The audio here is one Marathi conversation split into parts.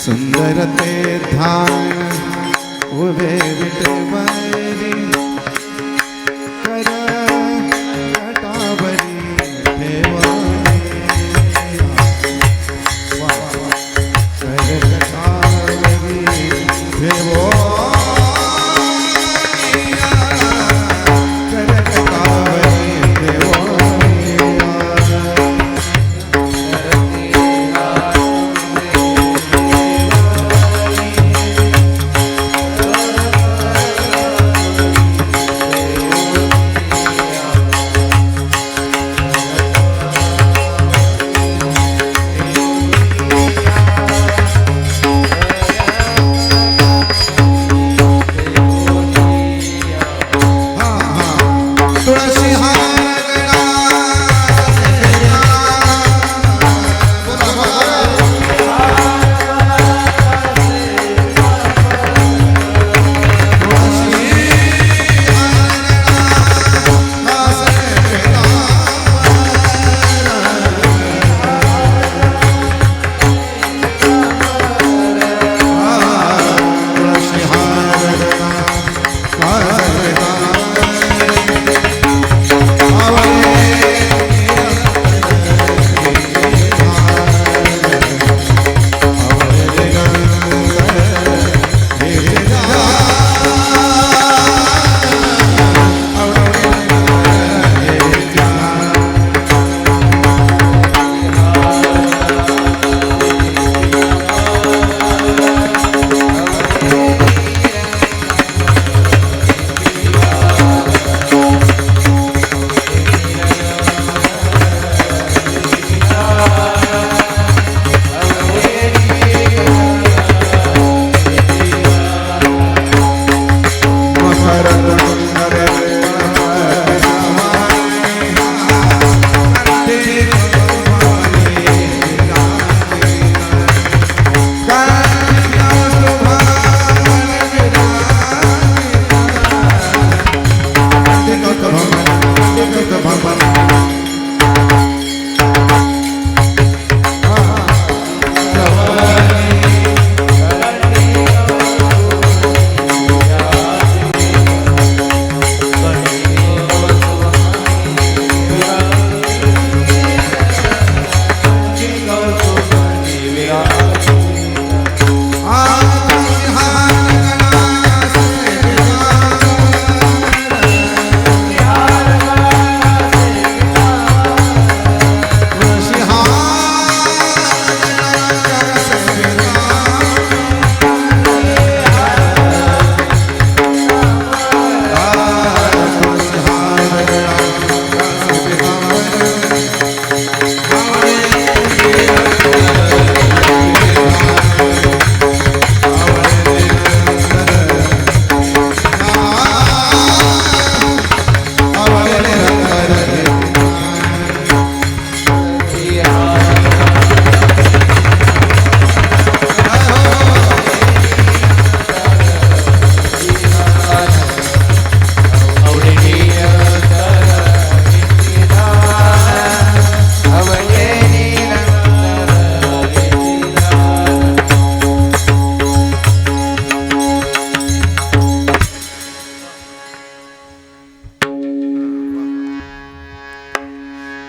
सुंदर ते ध्यान उभे विठवरी कर जटावरी ठेवणी कर जटावरी ठेवो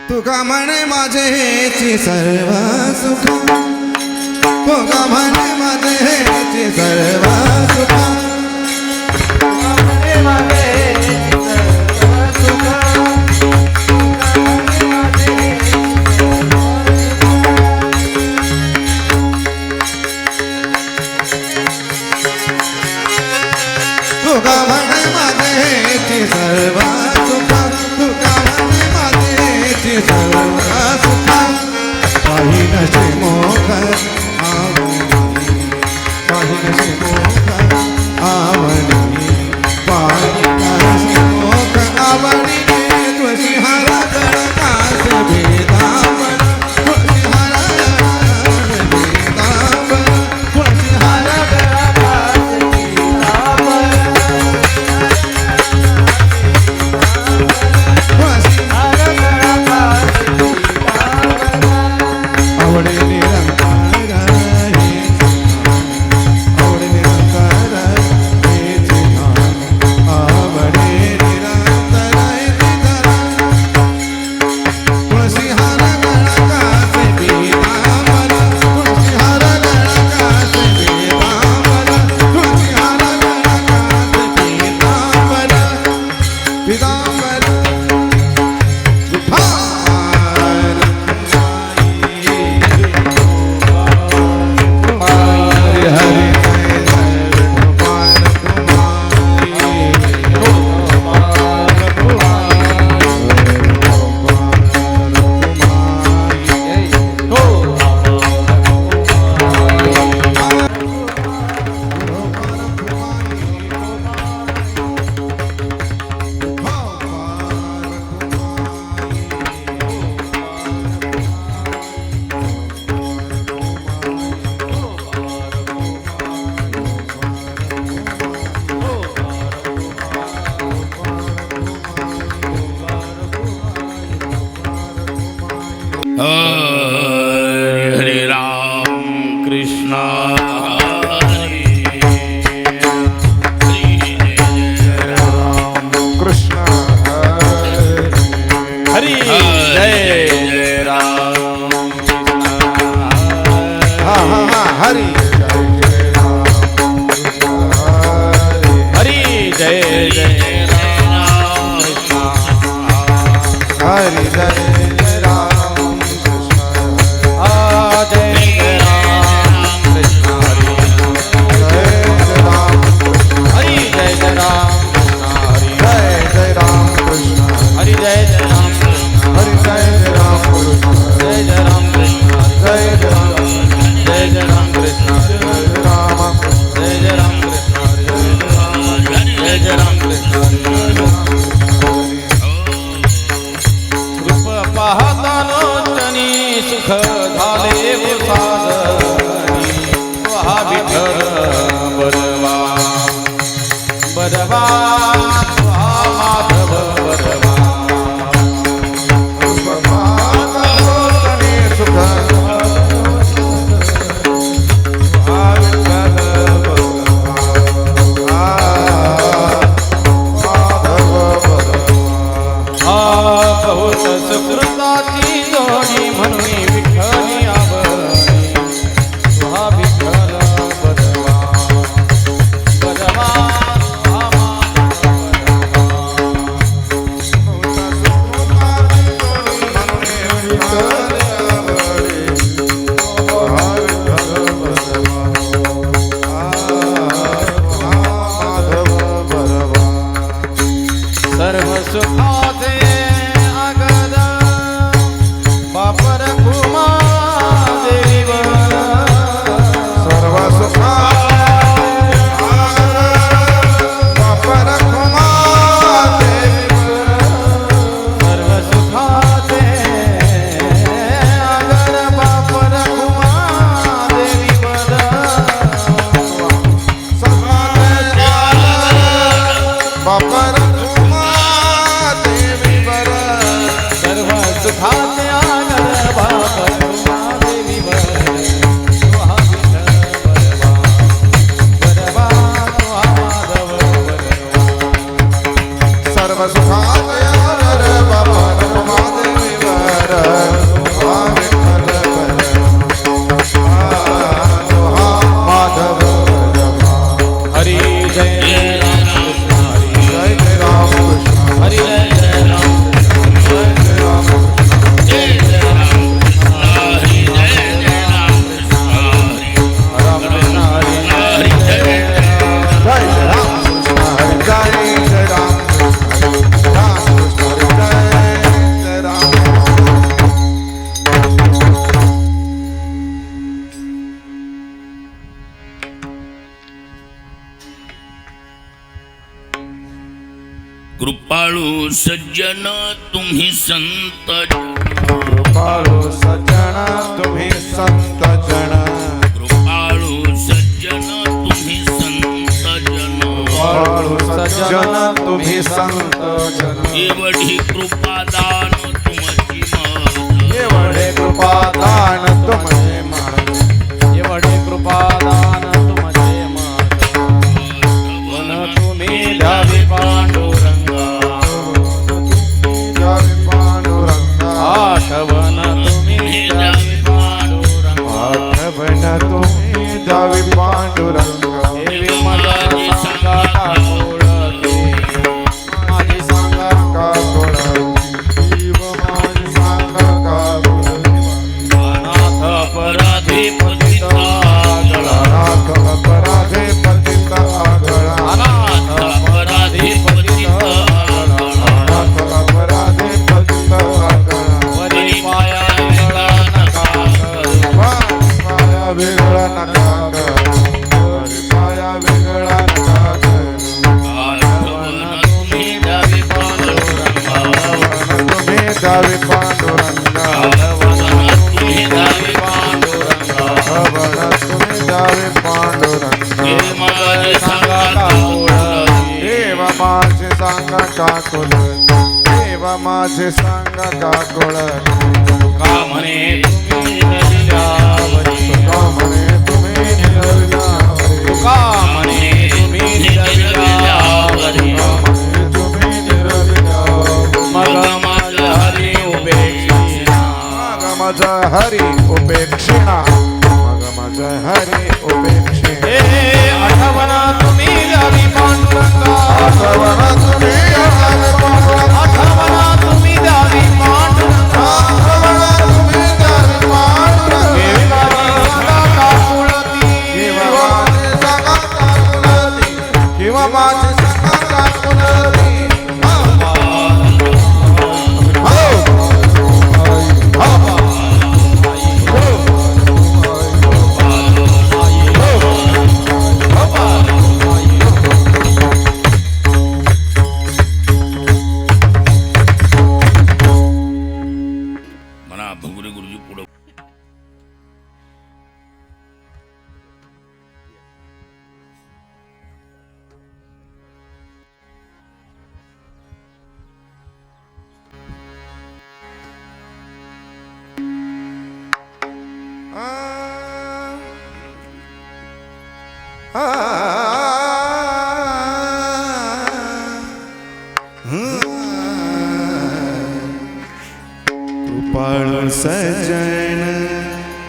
तुका म्हणे माझे हेची सर्व सुख, तुका म्हणे माझे हेची सर्व सुख, तुका म्हणे माझे हेची सर्व सुख, तुका म्हणे माझे हेची सर्व सुख, तुका म्हणे माझे हेची सर्व सुख, काही नसे मोख आवनी, काही नसे मोख आवनी, काही नसे मोख आवनी, तुझी हरा गळकास भेदावन, तुझी हरा गळकास भेदावन, तुझी हरा गळकास भेदावन, तुझी हरा गळकास भेदावन, आवडे निरंकार हे कृष्ण कृष्ण हरी जय जय राम हा हा हा हरी जय राम हरी जय जय राम कृष्ण हरी जय राम कृष्ण जय जय राम कृष्ण हरी जय जय राम कृष्ण हरी जय जय राम कृष्ण हरी जय राम कृष्ण जय जय राम कृष्ण जय जय राम कृष्ण जय जय राम कृष्ण जय जय राम कृष्ण जय जय राम कृष्ण जय जय राम कृष्ण रूप पाहतानो चनी सुख झाले साधनी हा विठ्ठल बरवा बरवा माधव बरवा बहुत सुकृताची जोडी म्हणून विठ्ठली आवडी हा विठ्ठल बरवा बरवा सर्व सुखाचे आगद बापर कुमा देवीवर सर्व सुखा बापर कुमा सर्व सुखाचे आगद बापर कुमा देवीवर बापर सर्व सुखाचे आगद बापर कुमा देवीवर हा विठ्ठल बरवा बरवा माधव बरवा सर्व सुखाचे बापर कुमा देवीवर हा विठ्ठल माधव हरी जय जय राम कृष्ण जय जय राम कृष्ण हरी जय जय राम जय जय राम राम कृष्ण हरी जय जय जय राम कृष्ण हरि जय जय राम कृष्ण राम कृष्ण हरि जय जय राम कृपाळू सज्जन तुम्ही संत कृपाळू सज्जन तुम्ही संत जन कृपाळू सज्जन तुम्ही संत जन कृपाळू सज्जन तुम्ही संत जन एवढी कृपादान तुमची मज एवढे कृपादान तुमचे मान एवढे कृपादान तुमचे मन तुम्ही द्यावी पांडुरंगा जय पांडुरंगा आठवण तुम्ही द्यावी पांडुरंगा आठवण तुम्ही द्यावी पांडुरंगा देवी माझी सांगा ओळखी माझी सांगा का कोळी जीव माझी सांग का कोळी अनाथ अपराधी पतित आगळा अनाथ अपराधे पतित आगळा अनाथ अपराधी पतित आगळा अनाथ अपराधे पतित आगळा वरी पाया वेगळा नका करू पाया वेगळा नका करू पाया वेगळा नका करू आठवण तुम्ही द्यावी पांडुरंगा तुम्ही द्यावी पांडुरंगा आठवण तुम्ही द्यावी पांडुरंगा भवन तुम्ही द्यावी पांडुरंगा हे माझे सांगा ओळखी देव माझे सांगा का कोळत देव माझे सांगा का कोळत का म्हणे तुम्ही दिल्यावरी का म्हणे हरी उपेक्षिणा मग माझा हरी उपेक्षिणा आठवणा तुम्ही द्यावी पांडुरंगा आठवणा तुम्ही द्यावी पांडुरंगा आठवणा तुम्ही द्यावी पांडुरंगा आठवणा तुम्ही द्यावी पांडुरंगा किंवा माझी सखा काकुलती म्हणा भंगुरे गुरुजी पुढं कृपाळू सजन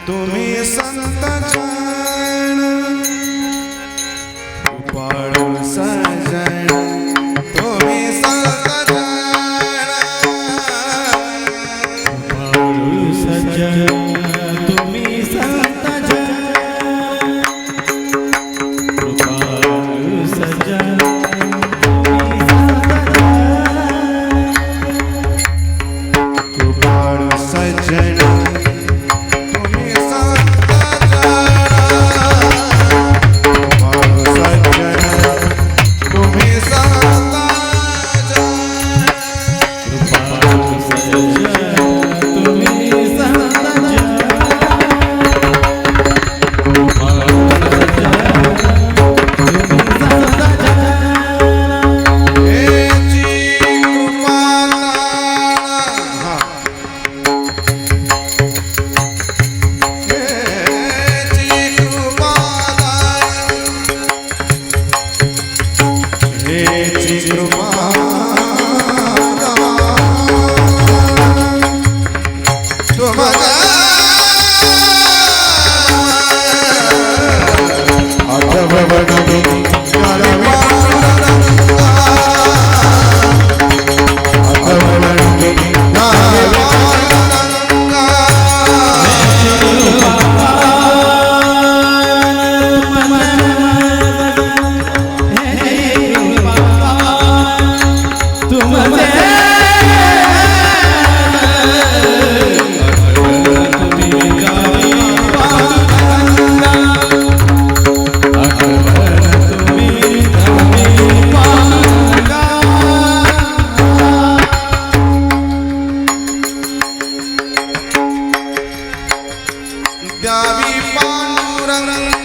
तुम्ही संत जन कृपाळू सजन तुम्ही संत जन कृपाळू सजन तुम्ही संत जन कृपाळू सजन कृपाळू सज्जन तुम्ही संत कृपाळू सज्जन तुम्ही संत कृपाळू सज्जन तुम्ही संत कृपाळू द्यावी पांडुरंगा द्यावी पांडुरंगा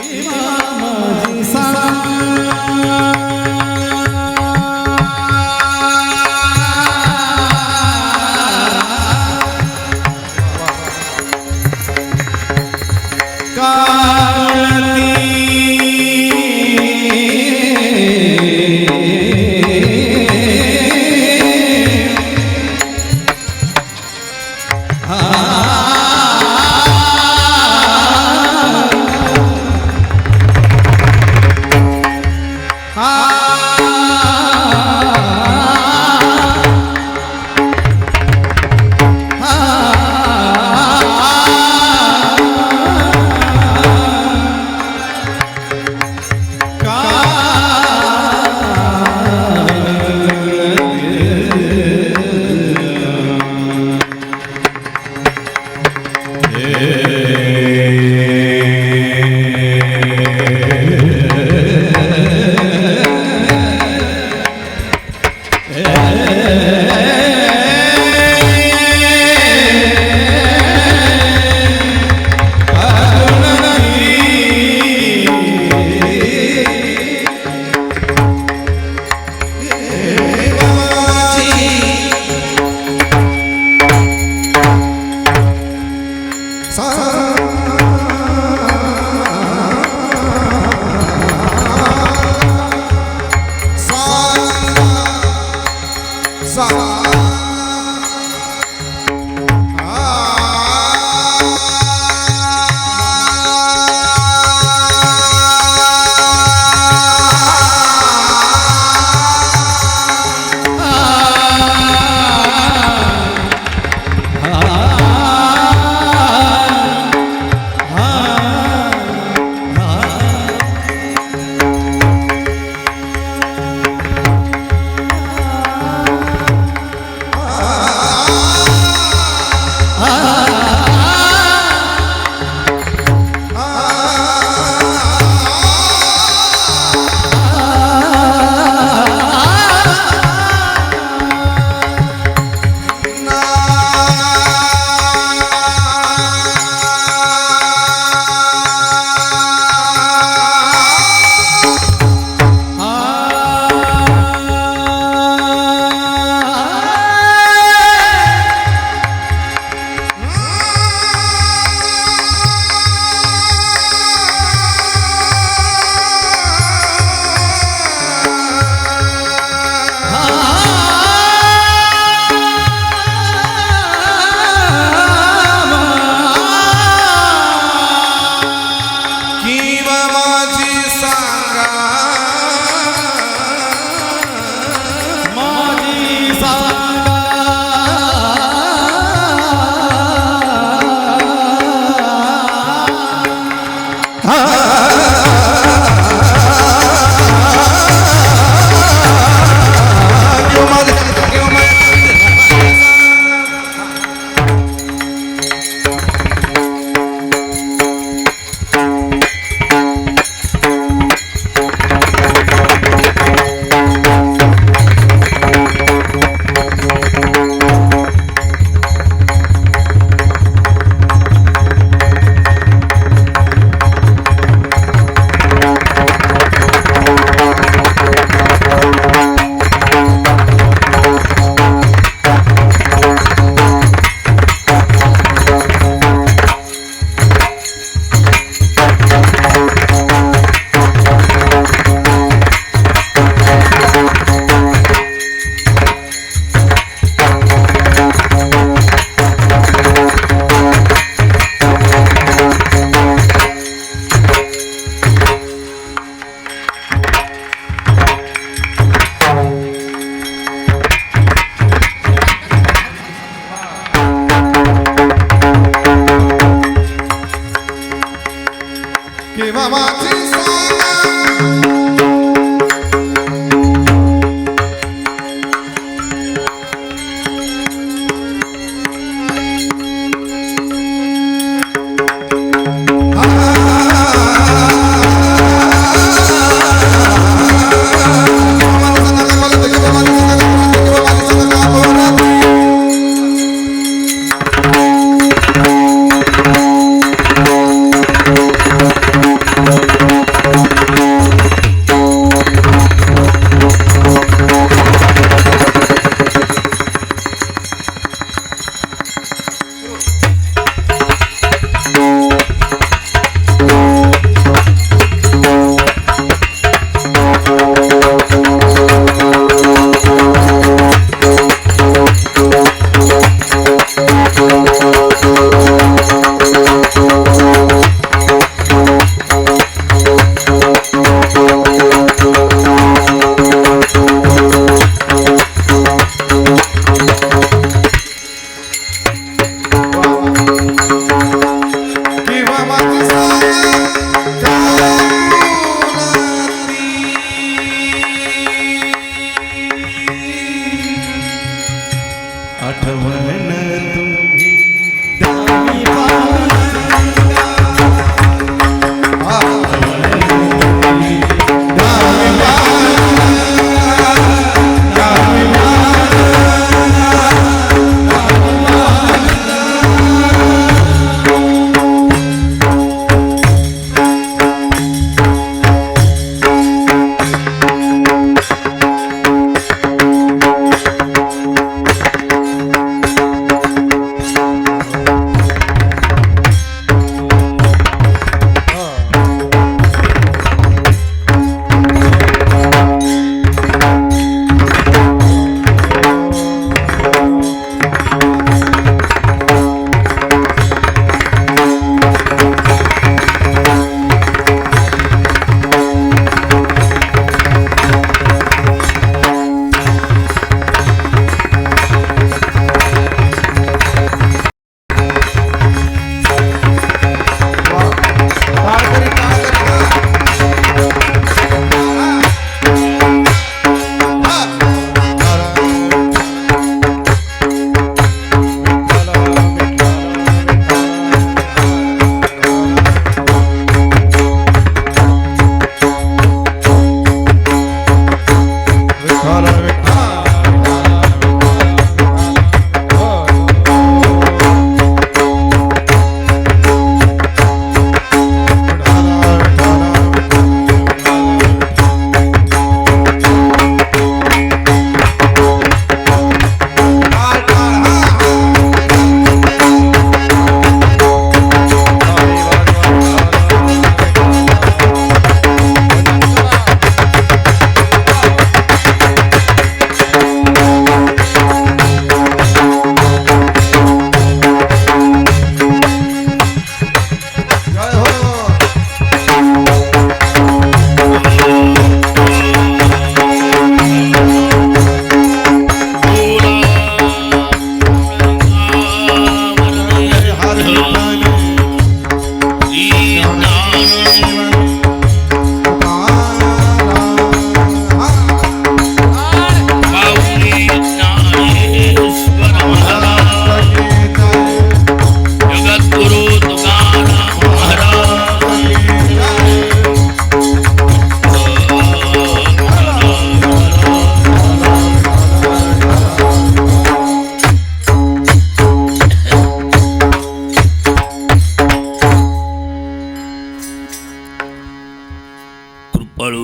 किंवा माझी सांगा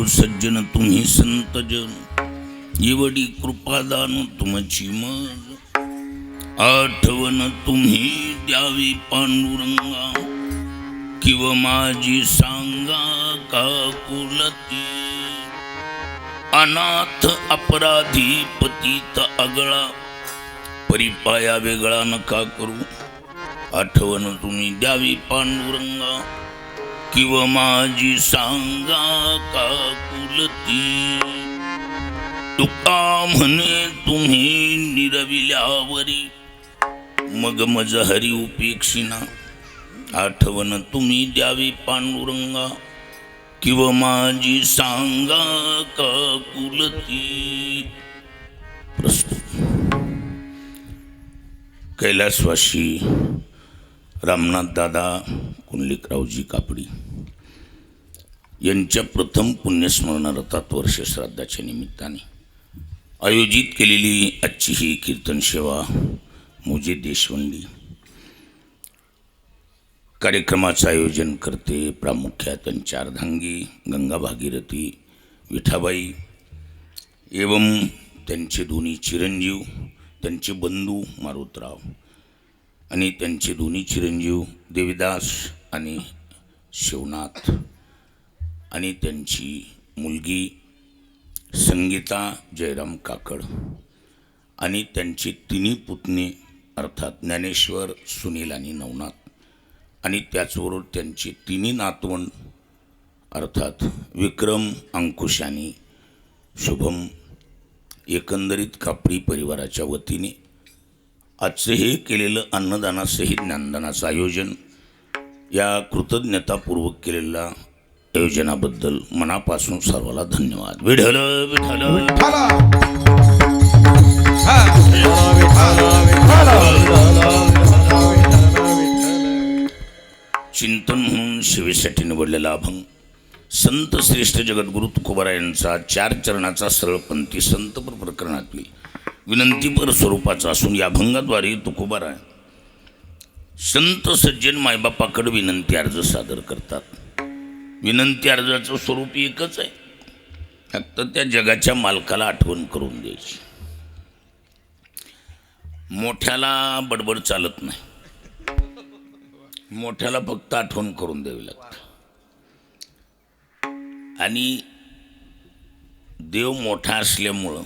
सज्जन तुम्ही संत जन एवढी कृपादान तुमची मज आठवण तुम्ही द्यावी पांडुरंगा किंवा माझी सांगा का कुलती अनाथ अपराधी पतित अगळा परिपाया वेगळा नका करू आठवण तुम्ही द्यावी पांडुरंगा किंवा माझी सांगा का कुलती तुका म्हणे तुम्ही निरविल्यावरी मग मज हरी उपेक्षिना आठवण तुम्ही द्यावी पांडुरंगा किंवा माझी सांगा का कुलती. प्रस्तुत कैलासवासी रामनाथ दादा कुंडलिकरावजी कापडी यांच्या प्रथम पुण्यस्मरणार्थ वर्ष श्राद्धाच्या निमित्ताने आयोजित केलेली आजची ही कीर्तन सेवा मुजे देशवंडी. कार्यक्रमाचं आयोजन करते प्रामुख्याने अर्धांगी गंगा भागीरथी विठाबाई एवं त्यांचे दोन्ही चिरंजीव, त्यांचे बंधू मारुतराव आणि त्यांचे दोन्ही चिरंजीव देवीदास आणि शिवनाथ आणि त्यांची मुलगी संगीता जयराम काकड आणि त्यांचे तिन्ही पुतणे अर्थात ज्ञानेश्वर, सुनील आणि नवनाथ आणि त्याचबरोबर त्यांचे तिन्ही नातवंड अर्थात विक्रम, अंकुश आणि शुभम. एकंदरीत कापडी परिवाराच्या वतीने आजचं हे केलेलं अन्नदानासहित ज्ञानदानाचं आयोजन या कृतज्ञतापूर्वक केलेल्या आयोजनाबद्दल मनापासून सर्वाला धन्यवाद. विठ्ठल विठ्ठल विठ्ठला. चिंतन म्हणून सेवेसाठी निवडलेला अभंग संत श्रेष्ठ जगद्गुरु तुकोबारायांचा 4 चरणाचा सरळपंथी संतपर प्रकरणातील विनंतीपर स्वरूपाचा असून या अभंगाद्वारे तुकोबाराय संत सज्जन मायबापाकडे विनंती अर्ज सादर करतात. विनंती अर्जाचं स्वरूप एकच आहे, फक्त त्या जगाच्या मालकाला आठवण करून द्यायची. मोठ्याला बडबड चालत नाही, मोठ्याला फक्त आठवण करून द्यावी लागते. आणि देव मोठा असल्यामुळं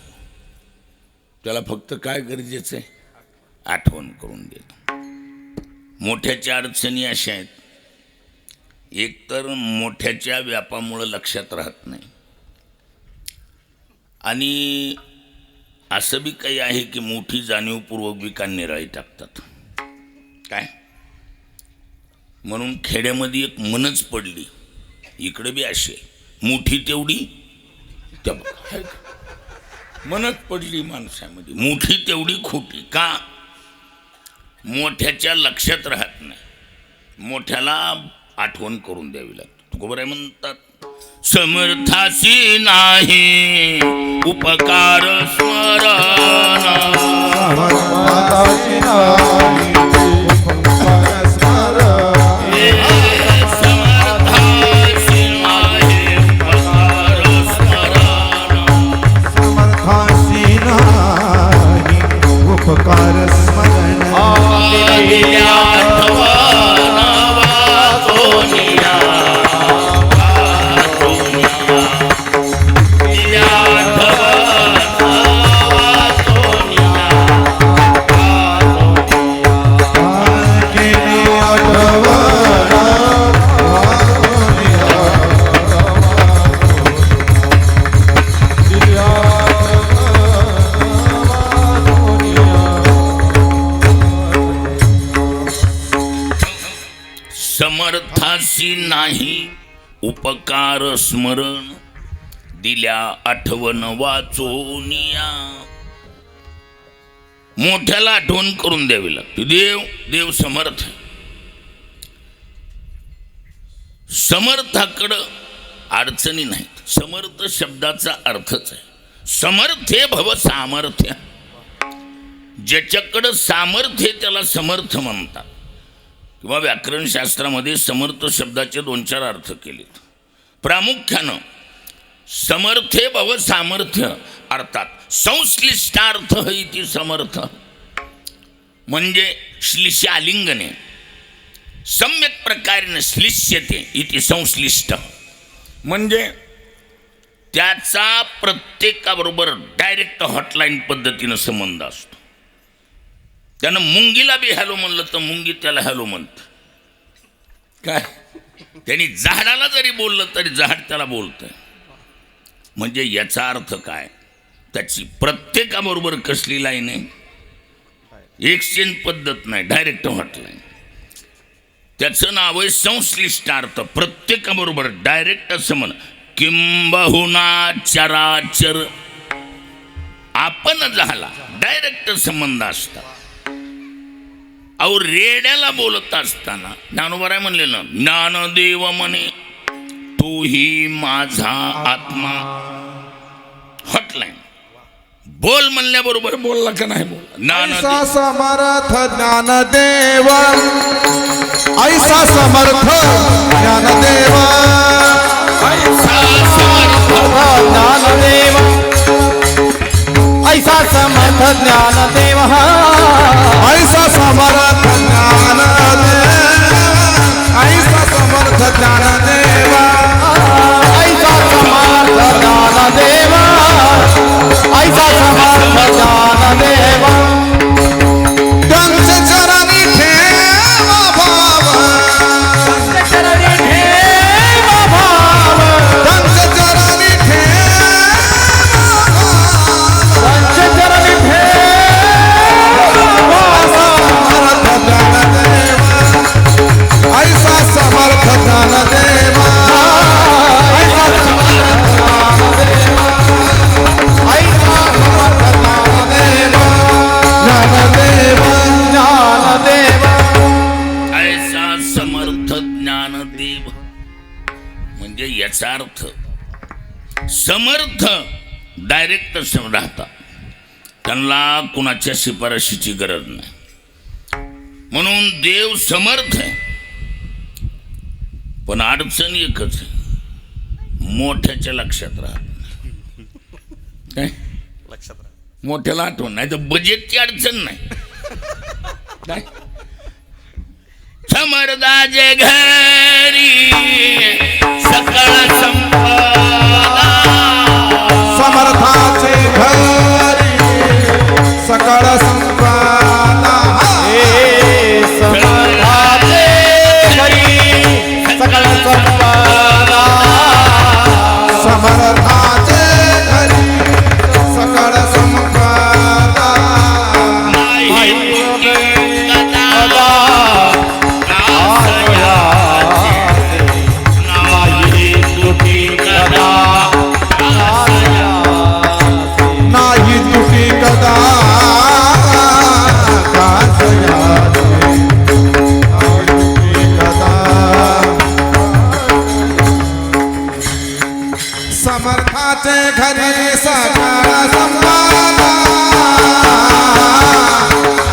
त्याला फक्त काय गरजेचं आहे, आठवण करून देतो. मोठ्याच्या अडचणी अशा आहेत, एकतर मोठ्याच्या व्यापामुळं लक्षात राहत नाही आणि असं बी काही आहे की मोठी जाणीवपूर्वक बी का निराळी टाकतात. काय म्हणून खेड्यामध्ये एक मनच पडली, इकडे बी असे मोठी तेवढी त्या मनच पडली माणसामध्ये, मोठी तेवढी खोटी. का? मोठ्याच्या लक्षात राहत नाही, मोठ्याला आठवण करून द्यावी लागते. तुकोबाराय म्हणतात समर्थासी नाही उपकार स्मरण, समर्थासी नाही उपकार स्मरण, समर्थासी नाही उपकार स्मरण, समर्थासी नाही उपकार स्मरण. दिल्या आठवण वाचोनिया, दिल्या आठवण वाचोनिया, केली आठवण समर्थासी नाही उपकार स्मरण, दिल्या आठवण वाचोनिया. मोठ्याला आठवण करून द्यावी लागते. देव समर्थ आहे. समर्थाकडं अडचणी नाहीत. समर्थ शब्दाचा अर्थच आहे समर्थे भव सामर्थ्य. ज्याच्याकडं सामर्थ्य त्याला समर्थ म्हणतात. किंवा व्याकरणशास्त्रामध्ये समर्थ शब्दाचे 2-4 अर्थ केलेत. प्रामुख्यानं समर्थे भव सामर्थ्य अर्थात संश्लिष्टार्थ इति समर्थ म्हणजे श्लिष्य आलिंगने सम्यक प्रकारे श्लिष्यते इति संश्लिष्ट म्हणजे त्याचा प्रत्येकाबरोबर डायरेक्ट हॉटलाईन पद्धतीनं संबंध असतो. त्यानं मुंगीला बी हॅलो म्हणलं तर मुंगी त्याला हॅलो म्हणतं. काय त्यांनी झाडाला जरी बोललं तरी झाड त्याला बोलतं. म्हणजे याचा अर्थ काय, त्याची प्रत्येकाबरोबर कसली लाईन आहे, एक्सचेंज पद्धत नाही, डायरेक्ट हॉटलाईन. त्याचं नाव आहे संश्लिष्टार्थ. प्रत्येकाबरोबर डायरेक्ट समन. किंबहुना चराचर आपण झाला डायरेक्ट संबंध असतात. अहो रेड्याला बोलत असताना ज्ञानोबराय म्हणलेलं, ज्ञानदेव म्हणे तू ही माझा आत्मा. हॉटलाईन बोल म्हणल्याबरोबर बोलला का नाही बोलला. ऐसा समर्थ ज्ञानदेव, ऐसा समर्थ ज्ञानदेव, ज्ञानदेव, ऐसा समर्थ ज्ञानदेव, ऐसा समर्थ ज्ञानदेव, ऐसा समर्थ ज्ञानदेव, ऐसा समर्थ ज्ञानदेव, ऐसा समर्थ ज्ञानदेव. त्यांच्या चरणी ठेवा भाव, चरणी ठेव भाव, त्यांच्या चरणी ठेवा भाव. चरणी ठेव समर्थ ज्ञानदेव, ऐसा समर्थ ज्ञानदेव, ऐसा समर्थ ज्ञानदेव, ऐसा समर्थ ज्ञानदेव, ज्ञानदेव, ज्ञानदेव. ऐसा समर्थ ज्ञानदेव म्हणजे याचा अर्थ समर्थ डायरेक्ट राहतात. त्यांना कुणाच्या शिफारशीची गरज नाही. म्हणून देव समर्थ आहे. पण अडचण एकच आहे, मोठ्याच्या लक्षात राहत काय. मोठ्याला आठवण नाही तर बजेटची अडचण नाही काय. समर्दाचे घरी सकळ संपदा, समर्थाचे घरी सकळ संपदा, हे समर्थाचे घरी सकळ संपदा, समर्थाचे घरी सकळ संपदा. नाही कदा नाही तुटी कदा नाही तुटी कदा कासयाचे, नाही तुटी कदा. समर्थाचे घरी सकळ संपदा,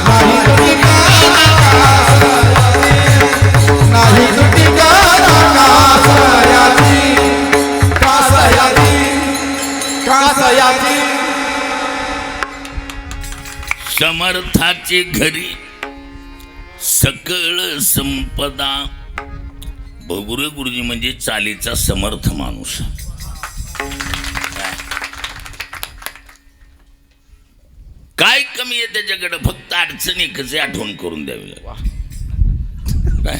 नाही तुटी कदा कासयाचे, नाही तुटी कदा कासयाची, कासयाची, कासयाची. समर्थाचे घरी सकळ संपदा. भगुरे गुरुजी म्हणजे चालीचा समर्थ माणूस. काय कमी आहे त्याच्याकडे, फक्त अडचणी कसे आठवण करून द्यावी लागते काय.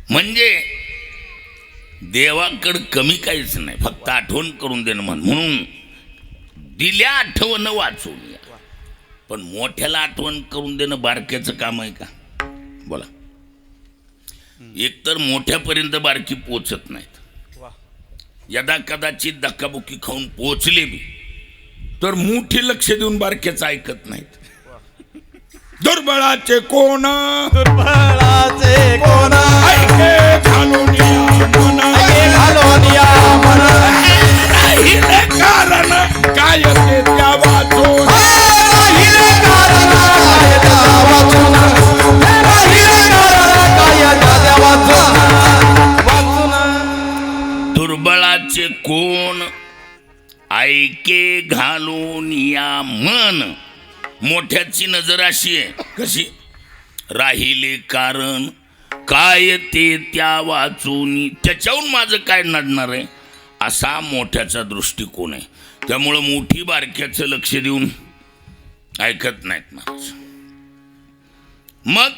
म्हणजे देवाकडं कमी काहीच नाही, फक्त आठवण करून देणं म्हणून दिल्या आठवण वाचून. पण मोठ्याला आठवण करून देणं बारक्याचं काम आहे का बोला. एकतर मोठ्यापर्यंत बारकी पोचत नाहीत. यदा कदाचित धक्काबुक्की खाऊन पोचले बी तर मोठी लक्ष देऊन बारक्याचं ऐकत नाहीत. दुर्बळाचे कोण, दुर्बळाचे कोण, ऐके घालून या मन, घालून या मन, राहिले कारण काय ते त्या वाचून, राहिले कारण काय त्या वाचून, राहिले कारण काय त्या वाचून. दुर्बळाचे कोण ऐके घालून या मन. मोठ्याची नजर अशी आहे कशी, राहिले कारण काय ते त्या वाचून, त्याच्याहून माझं काय नडणार आहे असा मोठ्याचा दृष्टिकोन आहे. त्यामुळं मोठी बारक्याचं लक्ष देऊन ऐकत नाहीत महाराज. मग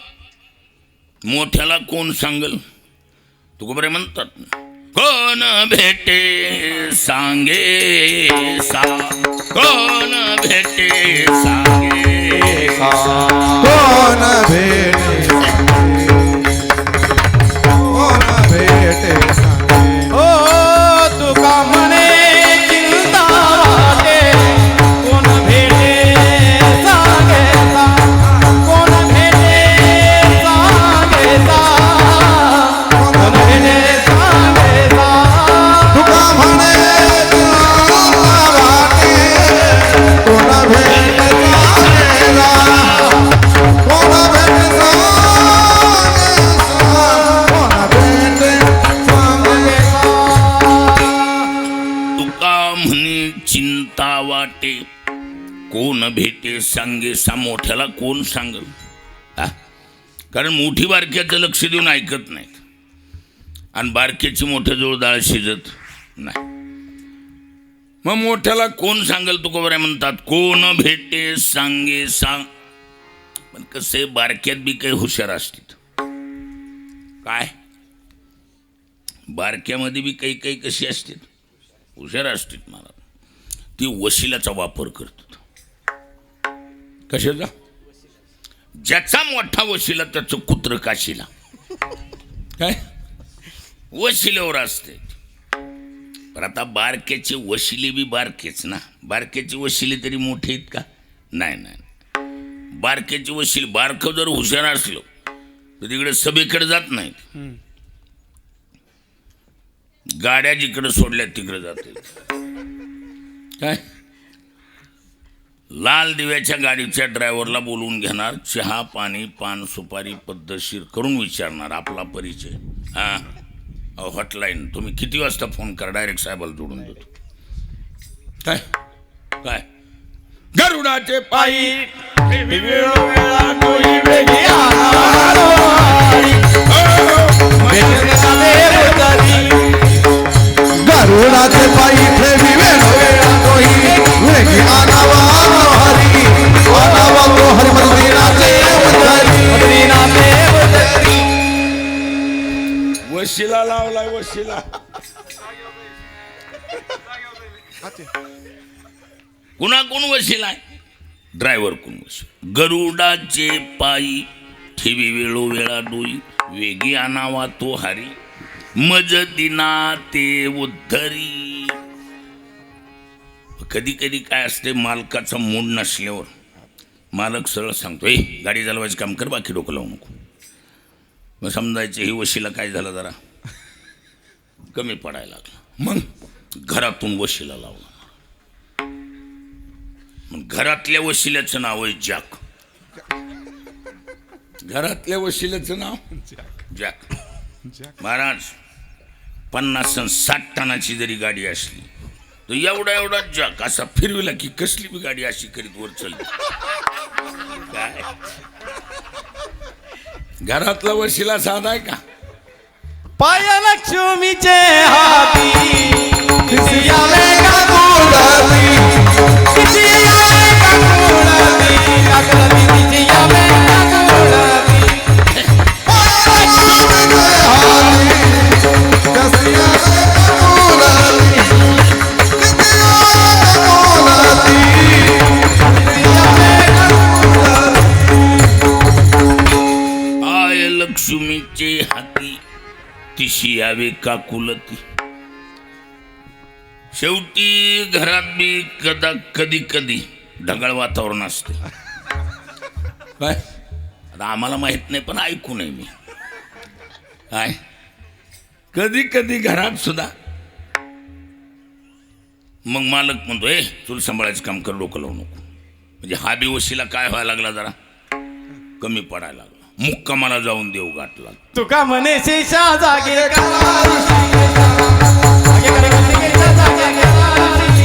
मोठ्याला कोण सांगल, तुकोबरे म्हणतात कोण भेटे सांगे सा, कोण भेटे सांगे सा, कोण कोण भेटे कोण भेटे सांगे ओ तुका म्हणे चिंता वाटे कोण भेटे सांगे सा कोण भेटे सांगे सा कोण भेटे सांगे सा तुका म्हणे वाटे कोण भेटे सांगेला कोण भेटे सांगेला तुका म्हणे चिंता वाटे कोण भेटे सांगे सा मोठ्याला कोण सांगल हा? कारण मोठी बारक्याचं लक्ष देऊन ऐकत नाहीत आणि बारक्याची मोठ्याजवळ डाळ शिजत नाही. मग मोठ्याला कोण सांगल तुकोबराय म्हणतात कोण भेटे सांगे सांग. पण कसे बारक्यात बी काही हुशार असतात काय बारक्यामध्ये बी काही काही कशी असतात हुशार असतात. मला ती वशिलाचा वापर करतात. कशाचा ज्याचा मोठा वशिला त्याचं कुत्र काशीला काय वशिलेवर असते. पण आता बारक्याचे वशिले बी बारकेच ना. बारक्याचे वशिले तरी मोठे आहेत का नाही नाही. बारक्याचे वशिले बारकं जर हुशार असलो तर तिकडे सभेकडे जात नाहीत. गाड्या जिकडे सोडल्या तिकडे जाते काय. लाल दिव्याच्या गाडीच्या ड्रायव्हरला बोलवून घेणार चहा पाणी पान सुपारी पद्धतशीर करून विचारणार आपला परिचय. हां हॉटलाईन तुम्ही किती वाजता फोन करा डायरेक्ट साहेबाला जोडून देतो. काय काय गरुडाचे पायी वेळोवेळा डोई वेगी आनावारी भेटलेला देव तरी गरुडाचे पायी ठेवी वेळोवेळा तोही वेगी आणावा हरी आणावा तो हरी मंदिराचे उतरी मदरीना देव तरी वशिला लावलाय वशिला. कुणा कोण वशिला आहे ड्रायव्हर कोण वशिला. गरुडाचे पायी ठेवी वेळोवेळा डोई वेगी आणावा तो हरी मज दिना ते उद्धरी. कधी कधी काय असते मालकाचा मूड नसल्यावर मालक सरळ सांगतो ए गाडी चालवायचं काम कर बाकी डोकं लावू नको. मग समजायचं ही वशिला काय झालं जरा कमी पडायला लागला. मग घरातून वशिला लावला. मग घरातल्या वशिल्याचं नाव आहे जॅक. घरातल्या वशिल्याचं नाव जॅक. महाराज 50-60 टनाची जरी गाडी असली तर एवढा एवढा जॅक असा फिरविला की कसली बी गाडी अशी करीत वर चलली. काय घरातला वशिला साधा आहे का. पाय लक्ष्मीचे हाती किसी आवे का गुलाबी किसी आवे का गुलाबी काकडी किसी आवे का गुलाबी कसिया गुलाबी आय लक्ष्मीचे हाती तिशी यावे का कुलती. शेवटी घरात बी कधी कधी ढगाळ वातावरण असते. काय आता आम्हाला माहित नाही पण ऐकू नये मी काय कधी कधी घरात सुद्धा. मग मालक म्हणतो ए चूल सांभाळायचं काम कर डोकं लावू नको. म्हणजे हा बी वशिला काय व्हायला लागला जरा कमी पडायला लागला. मुक्कामाला जाऊन देव गाठला. तुका म्हणे शेषा जागे करारी शेषा जागे करारी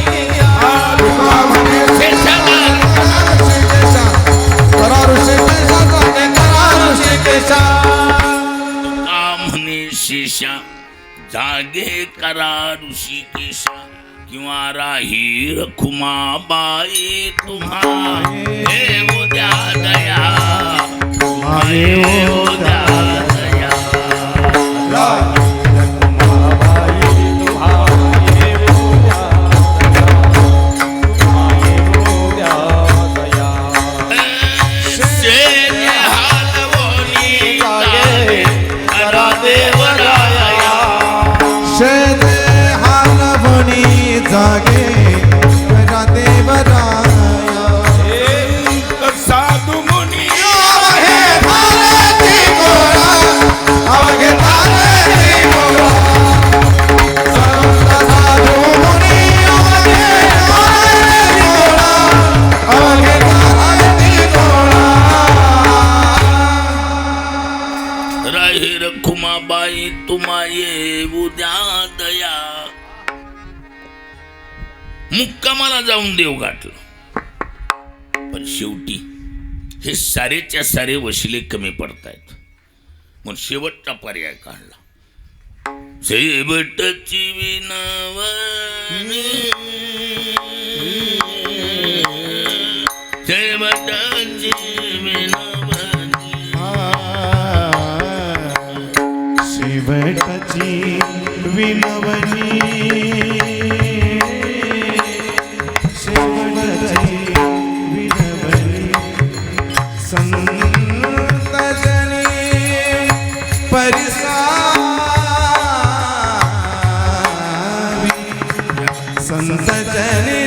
तुका म्हणे करा ऋषिकेशा करारू शेषा तुका म्हणे शेषा जागे करा ऋषिकेशा किंवा राही रखुमाबाई तुम्हा हे उद्या दया हे उद्या दया. शेने जागे गजा देवराया साधू मुनी अवघे भारती गोळा अवघे भारती गोळा संत साधू मुनी अवघे भारती गोळा अवघे भारती गोळा राही रखुमाबाई तुम्हा येऊ द्या दया मुक्कामाला जाऊन देव गाठलं पण शेवटी हे सारेच्या सारे वशिले कमी पडतायत मग शेवटचा पर्याय काढला शेवटची विनवणी शेवटची विनवणी शेवटची विनवणी शेवटची विनवणी संत जनी परिसावी संत जनी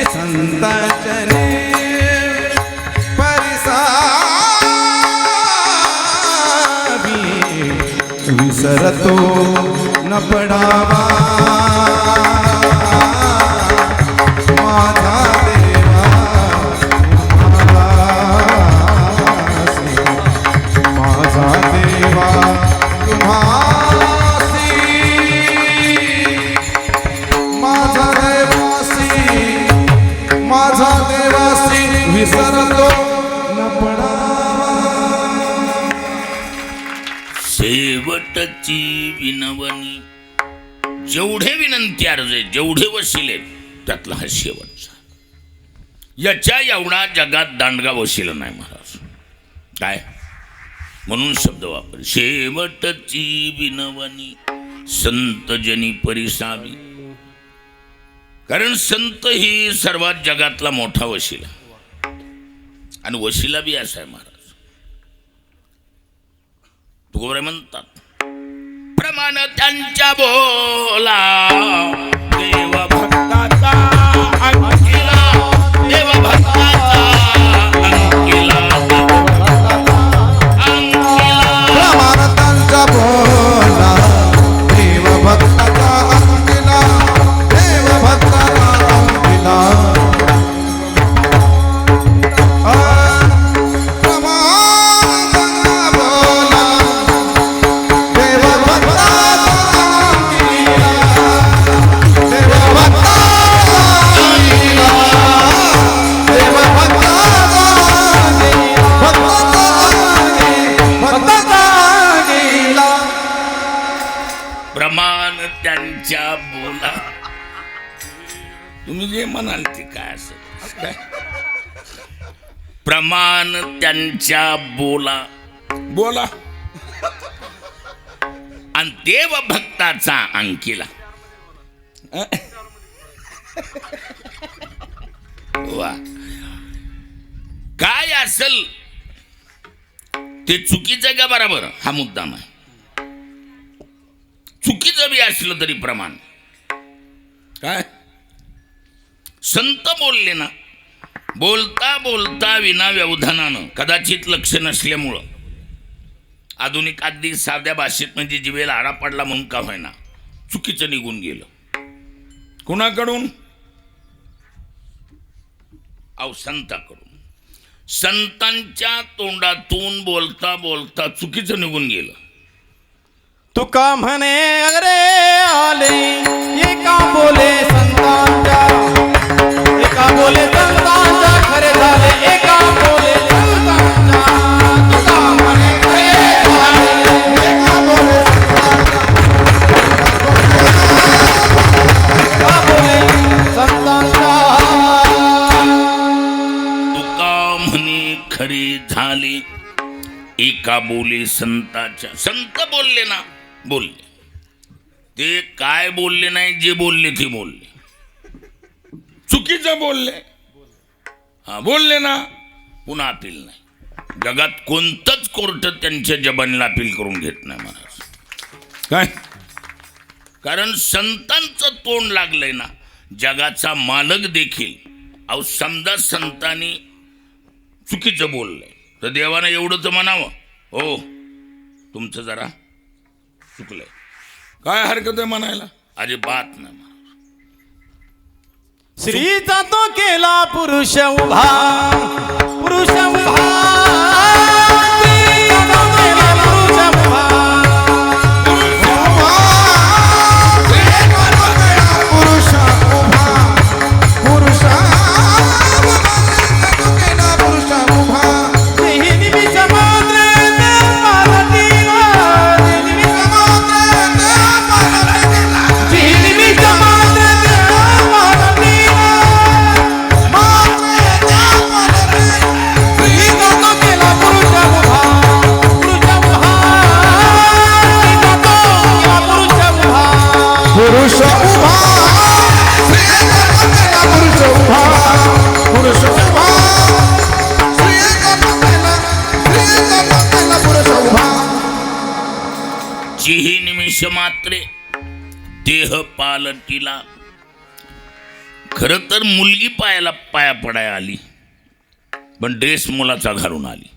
परिसावी विसरतो न पडावा माझा देवा तुम्हासी माझा देवा तुम्हासी माझा देवासी माझा देवासी विसरतो न पडावा शेवटची विनवणी जेवढे विनंती अर्जे जेवढे वशिले त्यातला हा शेवटचा याच्या एवढा जगात दांडगा वशिला नाही महाराज काय म्हणून शब्द वापर शेवटची विनवणी संत जनी परिसावी कारण संत ही सर्वात जगातला मोठा वशिला आणि वशिला बी असा आहे महाराज तुकोबराय म्हणतात प्रमाण त्यांच्या बोला देव भक्ताचा अंकिला देव भक्ताचा अंकिला प्रमाणांचा बोला देव भक्ताचा अंकिला देव भक्ताचा अंकिला प्रमाण त्यांच्या बोला तुम्ही जे म्हणाल ते काय असेल काय प्रमाण त्यांच्या बोला बोला आणि देव भक्ताचा अंकिला वा काय असेल ते चुकीचं का बरोबर हा मुद्दा नाही चुकीचं बी असलं तरी प्रमाण काय संत बोलले ना बोलता बोलता विना व्यवधानानं कदाचित लक्ष नसल्यामुळं आधुनिक अगदी साध्या भाषेत म्हणजे जिभेला आडा पडला म्हणून का होईना चुकीचं निघून गेलं कुणाकडून अहो संताकडून संतांच्या तोंडातून बोलता बोलता चुकीचं निघून गेलं तुका म्हणे अरे आले एका बोले संतांच्या एका बोले संतांच्या खरे झाले एका बोले संतांच्या तुका म्हणे अरे आले एका बोले संतांच्या तुका म्हणे खरी झाली एका बोले संताच्या संत बोलले ना बोलले ते काय बोलले नाही जे बोलले ते बोलले चुकीचं बोलले हा बोलले ना पुन्हा अपील नाही जगात कोणतंच कोर्ट त्यांच्या जबानीला अपील करून घेत नाही महाराज काय कारण संतांचं तोंड लागलंय ना जगाचा मालक देखील अहो समजा संतांनी चुकीचं बोललंय तर देवानं एवढं तर म्हणावं हो तुमचं जरा चुकलंय. काय हरकत आहे म्हणायला? अजिबात नाही म्हणा. स्त्रीचा तो केला पुरुष उभा, पुरुष उभा, स्त्रीचा तो केला पुरुष उभा. जिही निमिष मात्रे देह पालटीला. खर तर मुलगी पाया पडायला आली पण ड्रेस मुलाचा घालून आली.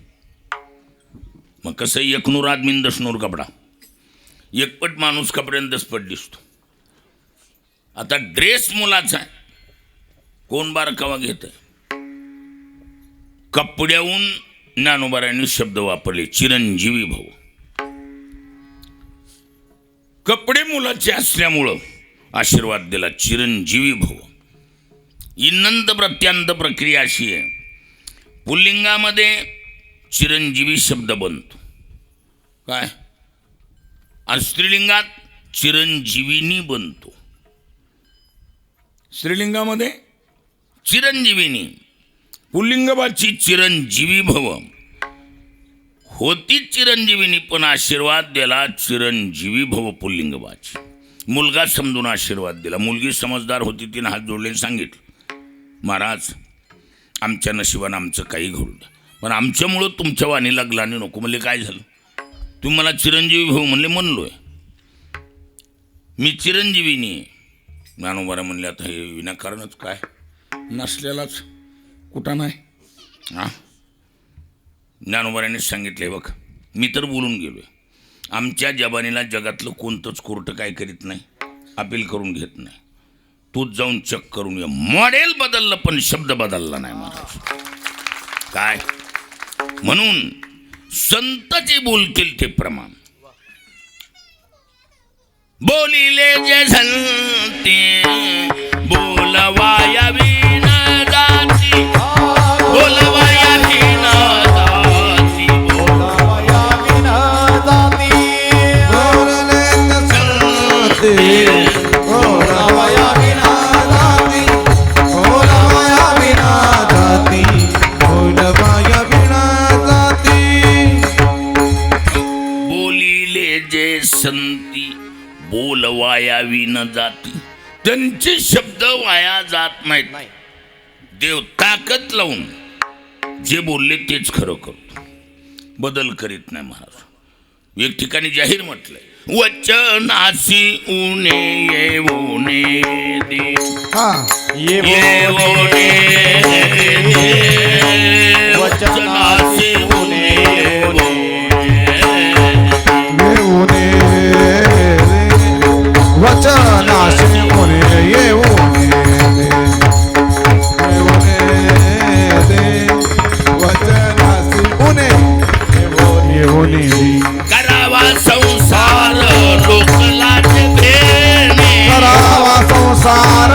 मग कसं एकनूर आदमीन दशनूर कपडा, एकपट माणूस कपड्यान दसपट दिसतो. आता ड्रेस मुलाचा आहे, कोण बारकावा घेत आहे? कपड्याहून ज्ञानोबारायांनी शब्द वापरले चिरंजीवी भाऊ. कपडे मुलाचे असल्यामुळं आशीर्वाद दिला चिरंजीवी भाऊ. इनंत प्रत्यांत प्रक्रिया अशी आहे, पुल्लिंगामध्ये चिरंजीवी शब्द बनतो काय, आणि स्त्रीलिंगात चिरंजीविनी बनतो. स्त्रीलिंगामध्ये चिरंजीविनी, पुल्लिंगबाची चिरंजीवी भव. होती चिरंजीविनी पण आशीर्वाद दिला चिरंजीवी भव पुल्लिंगबाची. मुलगा समजून आशीर्वाद दिला. मुलगी समजदार होती, तिने हात जोडले सांगितलं महाराज आमच्या नशिबानं आमचं काही घडलं पण आमच्यामुळं तुमच्या वाणीला ग्लानी नको. म्हणले काय झालं? तुम्ही मला चिरंजीवी भाऊ म्हणले. म्हणलोय मी चिरंजीविनी आहे. ज्ञानोबारा म्हणले आता हे विनाकारणच काय नसलेलाच कुठं नाही. हां ज्ञानोबाराने सांगितले बघ मी तर बोलून गेलो आहे, आमच्या जबानीला जगातलं कोणतंच कोर्ट काय करीत नाही, अपील करून घेत नाही. तूच जाऊन चेक करून ये. मॉडेल बदललं पण शब्द बदलला नाही महाराज. काय म्हणून संत जे बोलतील ते प्रमाण. बोलिले जे संते बोलवाया विन जाती, बोलवाया विन जाती, बोलावया विना जाती, बोलावया विना जाती, बोलावया विना जाती, बोलावया विना जाती. बोलिले जे संती बोलवाया विन जाती. त्यांचे शब्द वाया जात नाहीत. देव ताकद लावून जे बोलले तेच खरं करतो, बदल करीत नाही महाराज. एक ठिकाणी जाहीर म्हटलंय वचनासी उणे येऊने दे, येऊने दे, वचनासी उणे येऊने वचनासी उणे येऊने दे, वचनासी उणे येऊने दे. करावा संसार लोकलाचे भेने, करावा संसार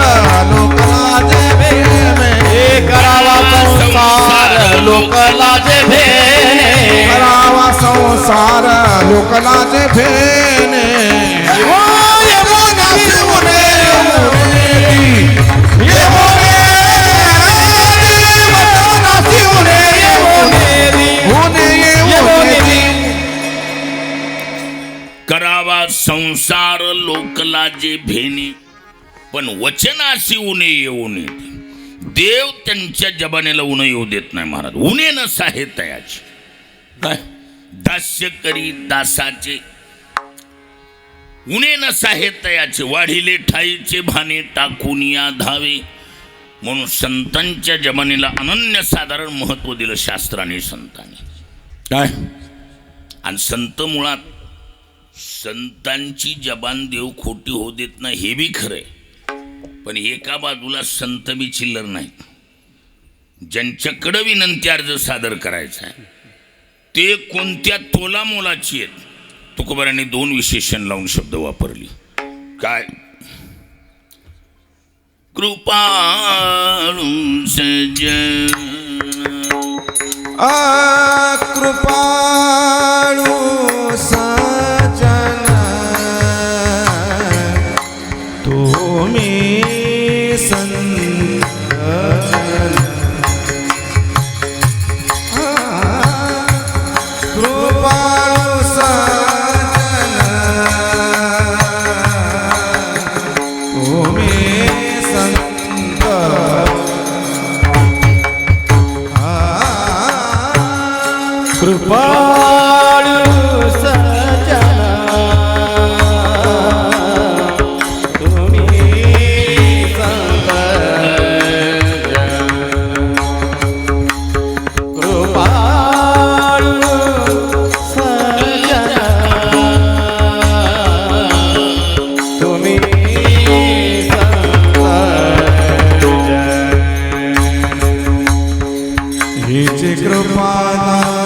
लोकलाचे भेने, करावा संसार लोकलाचे भेने, करावा संसार लोकलाचे भेने. करावा संसार लोकला जे भेनी पण वचनाशी उणे येऊ नये. देव त्यांच्या जबानेला उणे येऊ देत नाही महाराज. उणे न साहे तयाची काय दास्य करी दासाचे, उणे न साहित्याचे वाढिले ठाईचे भाने टाकून या धावे. म्हणून संतांच्या जमानेला अनन्यसाधारण महत्त्व दिलं शास्त्राने संतांनी. काय आणि संत मुळात संतांची जबान देव खोटी होऊ देत नाही हे बी खरंय. पण एका बाजूला संत बी चिल्लर नाहीत. ज्यांच्याकडं विनंती अर्ज सादर करायचा आहे ते कोणत्या तोला मोलाची आहेत. तुकोबारांनी 2 विशेषण लावून शब्द वापरली. काय कृपाळू सज्जन कृपाळू सजन तुम्ही संत कृपाळू सजन तुम्ही संत कृपाळू सज्जन तुम्ही संत कृपाळू सज्जन तुम्ही संत हिची कृपादान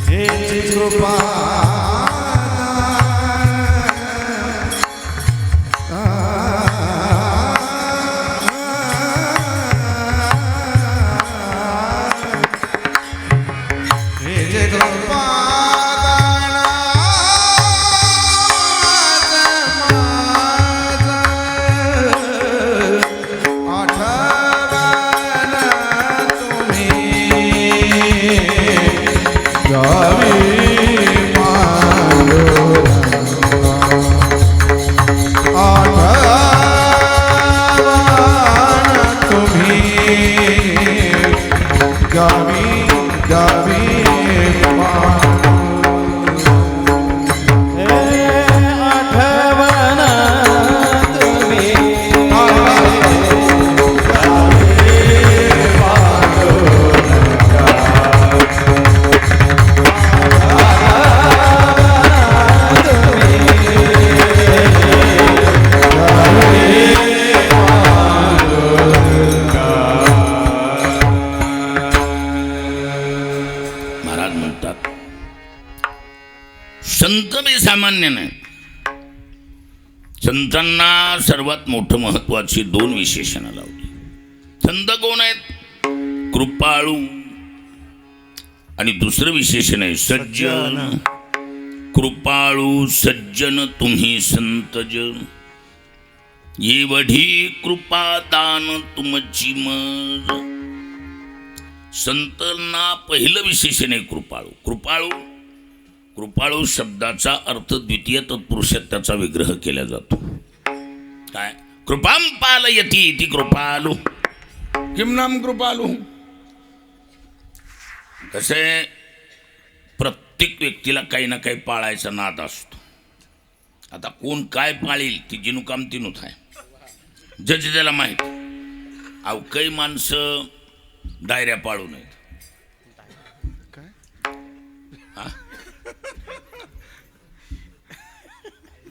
हिची संत बी सामान्य नाही. संतांना सर्वात मोठं महत्वाची 2 विशेषणं लावली. संत कोण आहेत? कृपाळू आणि दुसरं विशेषण आहे सज्जन. कृपाळू सज्जन तुम्ही संतजन एवढी कृपा दान तुमची मज. संतांना पहिलं विशेषण आहे कृपाळू. कृपाळू शब्दाचा अर्थ द्वितीय तत्पुरुषात त्याचा विग्रह केला जातो. काय कृपां पालयती इति कृपालू. किम नाम कृपालू. कसे प्रत्येक व्यक्तीला काही ना काही पाळायचा नाद असतो. आता कोण काय पाळील ती जिनू काम तिनूच आहे. जज त्याला माहीत. अहो काही माणसं डायऱ्या पाळू नयेत.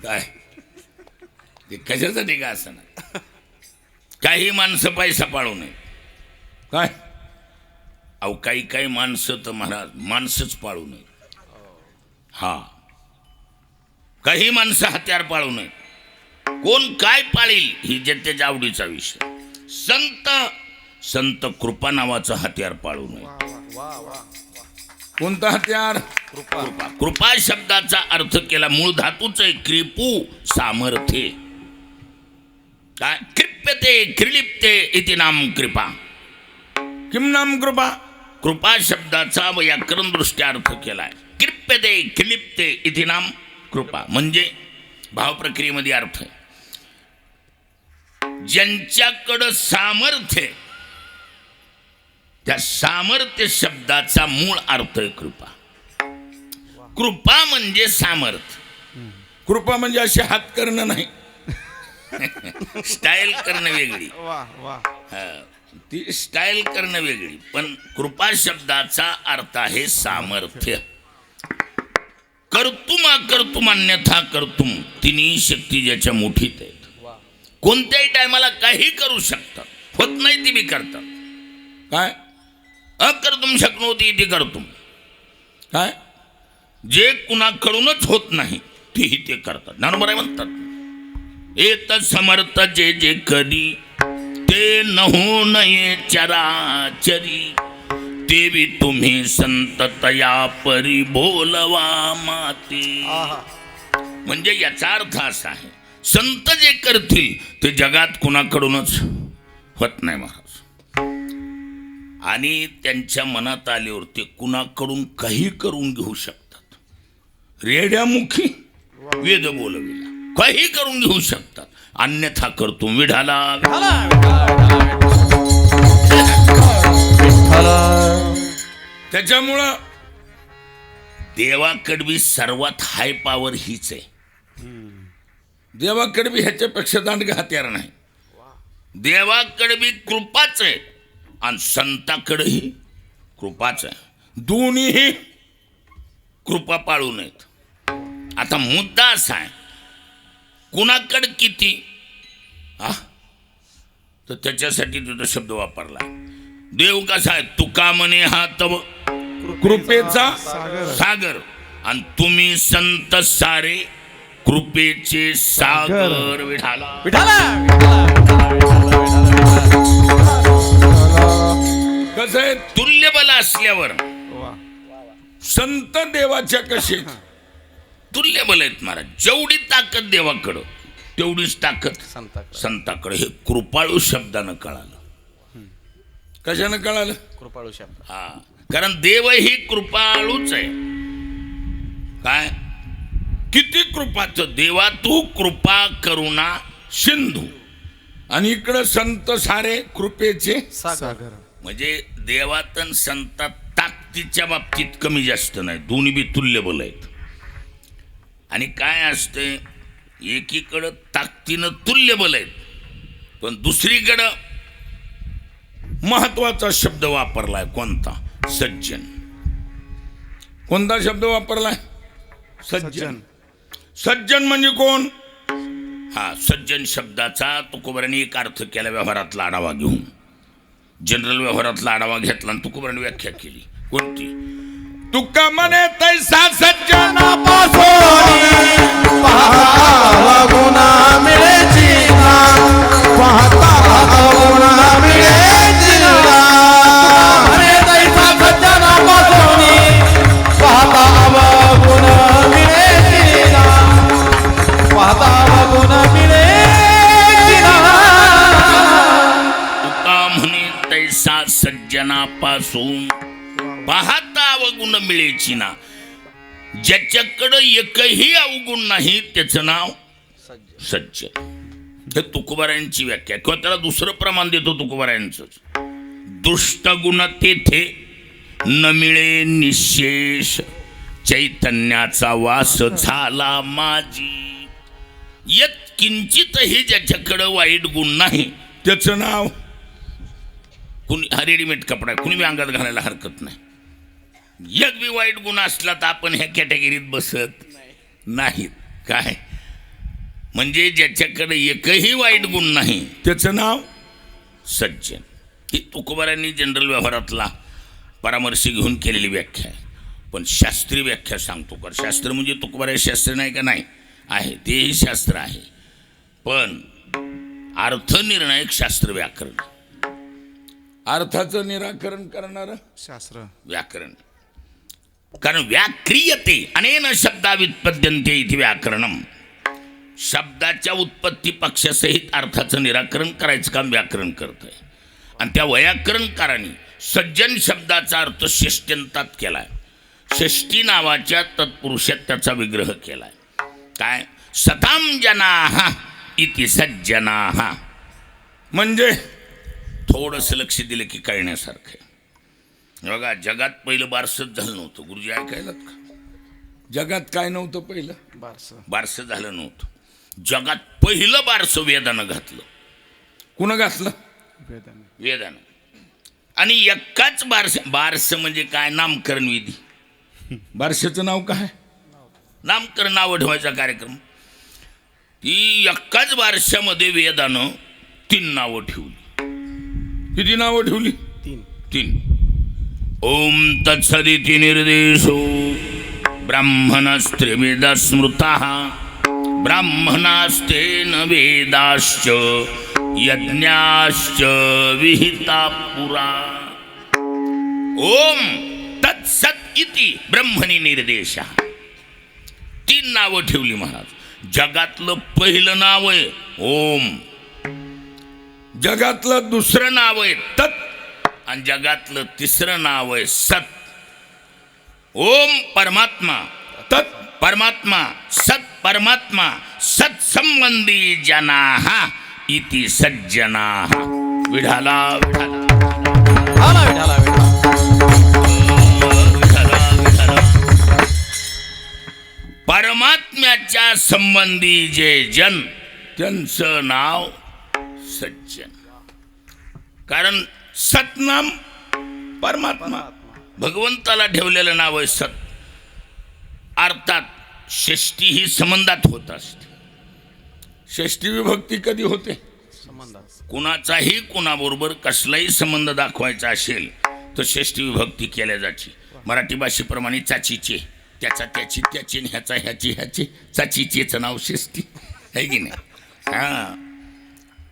काय ते कशासाठी का असं ना. काही माणसं पैसा पाळू नये. काय अहो काही माणसं तर महाराज माणसंच पाळू नये. हा काही माणसं हत्यार पाळू नये. कोण काय पाळील ही त्याच्या आवडीचा विषय. संत कृपा नावाचं हत्यार पाळू नये. कोणतं हत्यार? कृपा शब्दाचा अर्थ केला मूळ धातूच आहे क्रिपू सामर्थ्य. काय कृप्यते क्रिलिप्ते इति नाम कृपा. किम नाम कृपा. कृपा शब्दाचा व्याकरण दृष्ट्या अर्थ केलाय कृप्यते क्रिलिप्ते इति नाम कृपा. म्हणजे भावप्रक्रियेमध्ये अर्थ आहे ज्यांच्याकडं सामर्थ्य त्या सामर्थ्य शब्दाचा मूळ अर्थ आहे कृपा. कृपा म्हणजे सामर्थ्य. कृपा म्हणजे असे हात करणं नाही, स्टाईल करणं वेगळी. वा वा. हा, ती स्टाईल करणं वेगळी. पण कृपा शब्दाचा अर्थ आहे सामर्थ्य. कर्तुम अकर्तुम अन्यथा कर्तुम तिन्ही शक्ती ज्याच्या मुठीत आहेत. कोणत्याही टायमाला काही करू शकतात, होत नाही ती बी करतात. काय अकर्तुम शक्नोती ती कर्तुम, काय जे कुणाकडूनच होत नाही तेही ते करतात. ज्ञानोबा राय म्हणतात एत समर्थ जे जे करी ते न हो नये चराचरी देवी तुम्ही संततया परी बोलवा माते. म्हणजे याचा अर्थ असा आहे, संत जे करतील ते जगात कुणाकडूनच होत नाही महाराज. आणि त्यांच्या मनात आल्यावर ते कुणाकडून काही करून घेऊ शकतात. रेड्यामुखी वेद बोलविला काही करून घेऊ शकतात. अन्यथा करतो विढाला. त्याच्यामुळं देवाकडबी सर्वात हाय पॉवर हीच आहे. देवाकडबी ह्याच्यापेक्षा दांडगा हत्यार नाही. देवाकडबी कृपाच आहे आणि संताकडेही कृपाच आहे. दोन्हीही कृपा पाळू नयेत. आता मुद्दा असा आहे, कुणाकडे किती तर त्याच्यासाठी तुझा शब्द वापरला. देव कसा आहे, तुका म्हणे हा तव कृपेचा सागर आणि तुम्ही संत सारे कृपेचे सागर. विठाला कसं आहे, तुल्य बल असल्यावर संत देवाच्या कसे तुल्य बल आहेत महाराज. जेवढी ताकद देवाकडं तेवढीच ताकद संताकडे. हे कृपाळू शब्दानं कळालं. कशानं कळालं? कृपाळू शब्द. हा, कारण देव ही कृपाळूच आहे. काय किती कृपाचं देवा तू कृपा करुणा सिंधू. आणि इकडं संत सारे कृपेचे सागर. म्हणजे देवात आणि संतात ताकदीच्या बाबतीत कमी जास्त नाही, दोन्ही बी तुल्य बल आहेत. आणि काय असते, एकीकडं ताकदीनं तुल्य बल आहेत, पण दुसरीकडं महत्वाचा शब्द वापरलाय. कोणता? सज्जन. कोणता शब्द वापरलाय? सज्जन. सज्जन म्हणजे कोण? हा, सज्जन शब्दाचा तुकोबारांनी एक अर्थ केला व्यवहारातला आढावा घेऊन. जनरल व्यवहारातला आढावा घेतला आणि तुकोबारांनी व्याख्या केली. कोणती? तुका म्हणे तैसा सज्जनापासून पाहता गुना मिळे जीना, पाहता गुना मिळे जीना. अरे दैसा सज्जनापासून पाहता गुण मिळे जीना, पाहता गुण मिळे जीना. तुका म्हणे तैसा सज्जनापासून पाहता अवगुण मिळेची ना. ज्याच्याकडं एकही अवगुण नाही त्याचं नाव सज्जन. हे तुकोबारायांची व्याख्या. किंवा त्याला दुसरं प्रमाण देतो तुकोबारायांचं. दुष्ट गुण तेथे न मिळे निशेष, चैतन्याचा वास झाला माझी. यत किंचितही ज्याच्याकडं वाईट गुण नाही त्याचं नाव कुणी हा रेडीमेड कपडा आहे, कुणी बी अंगात घालायला हरकत नाही. एक बी वाईट गुण असला तर आपण ह्या कॅटेगरीत बसत नाहीत. काय म्हणजे ज्याच्याकडे एकही वाईट गुण नाही त्याचं नाव सज्जन. ही तुकोबारांनी जनरल व्यवहारातला परामर्श घेऊन केलेली व्याख्या आहे. पण शास्त्रीय व्याख्या सांगतो. कर शास्त्र म्हणजे तुकोबारा शास्त्र नाही का? नाही आहे, तेही शास्त्र आहे. पण अर्थनिर्णायक शास्त्र व्याकरण. अर्थाचं निराकरण करणारं शास्त्र व्याकरण. कारण व्याक्रियते अनेन शब्दा व्युत्पद्यन्ते इति व्याकरणम. शब्दाच्या उत्पत्ती पक्षासहित अर्थाचं निराकरण करायचं काम व्याकरण करत आहे. आणि त्या व्याकरणकारांनी सज्जन शब्दाचा अर्थ षष्ट्यंतात केलाय. षष्टी नावाच्या तत्पुरुषात त्याचा विग्रह केलाय. काय? सताम जनाः इति सज्जनाः. म्हणजे थोडंसं लक्ष दिलं की कळण्यासारखं आहे. बघा जगात पहिलं बारसच झालं नव्हतं. गुरुजी ऐकायलात का? जगात काय नव्हतं पहिलं? बारसं झालं नव्हतं. जगात पहिलं बारसं वेदानं घातलं. कुणं घातलं? वेदानं. आणि एकाच बारसं म्हणजे काय? नामकरण विधी. बारशाचं नाव काय? नामकरण, नाव ठेवायचा कार्यक्रम. ती एकाच बारशामध्ये वेदानं 3 नावं ठेवली. किती नावं ठेवली? 3. ओम तत्सदिति निर्देशो ब्राह्मणस्त्रिविध स्मृतः ब्राह्मणास्तेन वेदाश्च यज्ञाश्च विहिता पुरा. ओम तत्सत इति ब्रह्मणी निर्देश. 3 नावं ठेवली महाराज. जगातलं पहिलं नाव आहे ओम, जगातलं दुसरं नाव आहे तत्, आणि जगातलं तिसरं नाव आहे सत. ओम परमात्मा, तत् परमात्मा, सत परमात्मा, सत्संबंधी जनाः इति सज्जनाः. विठाला विठाला विठाला परमात्म्याच्या संबंधी जे जन, त्यांचं नाव सज्जन. कारण सतनाम परमात्मा, भगवंताला ठेवलेलं नाव आहे सत. अर्थात षष्टी ही संबंधात होत असते. षष्टी विभक्ती कधी होते? कुणाचाही कुणाबरोबर कसलाही संबंध दाखवायचा असेल तर षष्टी विभक्ती केल्या जाते. मराठी भाषेप्रमाणे चाचीचे, त्याचा त्याची, त्याचे, ह्याचा ह्याची, ह्याचे, चाचीचेचं नाव षष्टी आहे की नाही? हां.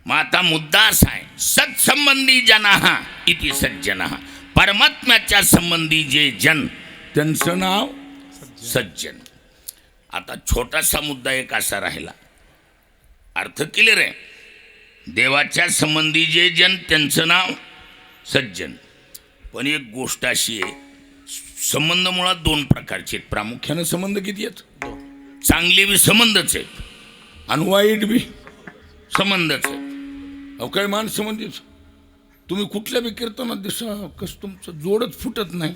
मग आता मुद्दा असा आहे, सत्संबंधी जनाः इति सज्जनः. परमात्म्याच्या संबंधी जे जन, त्यांचं नाव सज्जन. आता छोटासा मुद्दा एक असा राहिला, अर्थ क्लिअर आहे. देवाच्या संबंधी जे जन, त्यांचं नाव सज्जन. पण एक गोष्ट अशी आहे, संबंध मुळात 2 प्रकारचे आहेत. प्रामुख्यानं संबंध किती आहेत? 2. चांगले बी संबंधच आहेत आणि वाईट बी संबंधच आहेत. अहो काय माणसं म्हणजे तुम्ही कुठल्या बी कीर्तनात दिसा, कसं तुमचं जोडच फुटत नाही.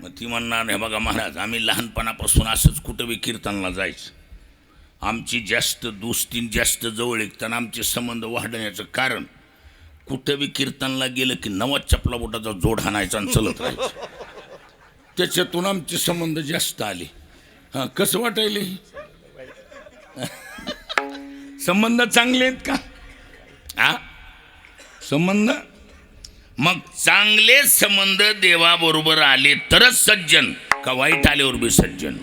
मग ती म्हणणार हे बघा महाराज, आम्ही लहानपणापासून असंच कुठं बी कीर्तनाला जायचं. आमची जास्त दोस्ती जास्त जवळ येताना आमचे संबंध वाढण्याचं कारण, कुठं बी कीर्तनला गेलं की नवा चपला बोटाचा जोड हाणायचा आणि चलत राहायचं. त्याच्यातून आमचे संबंध जास्त आले. हां, कसं वाटायले? संबंध चांगले आहेत का? हा संबंध. मग चांगले संबंध देवाबरोबर आले तरच सज्जन, का वाईट आल्यावर बी सज्जन?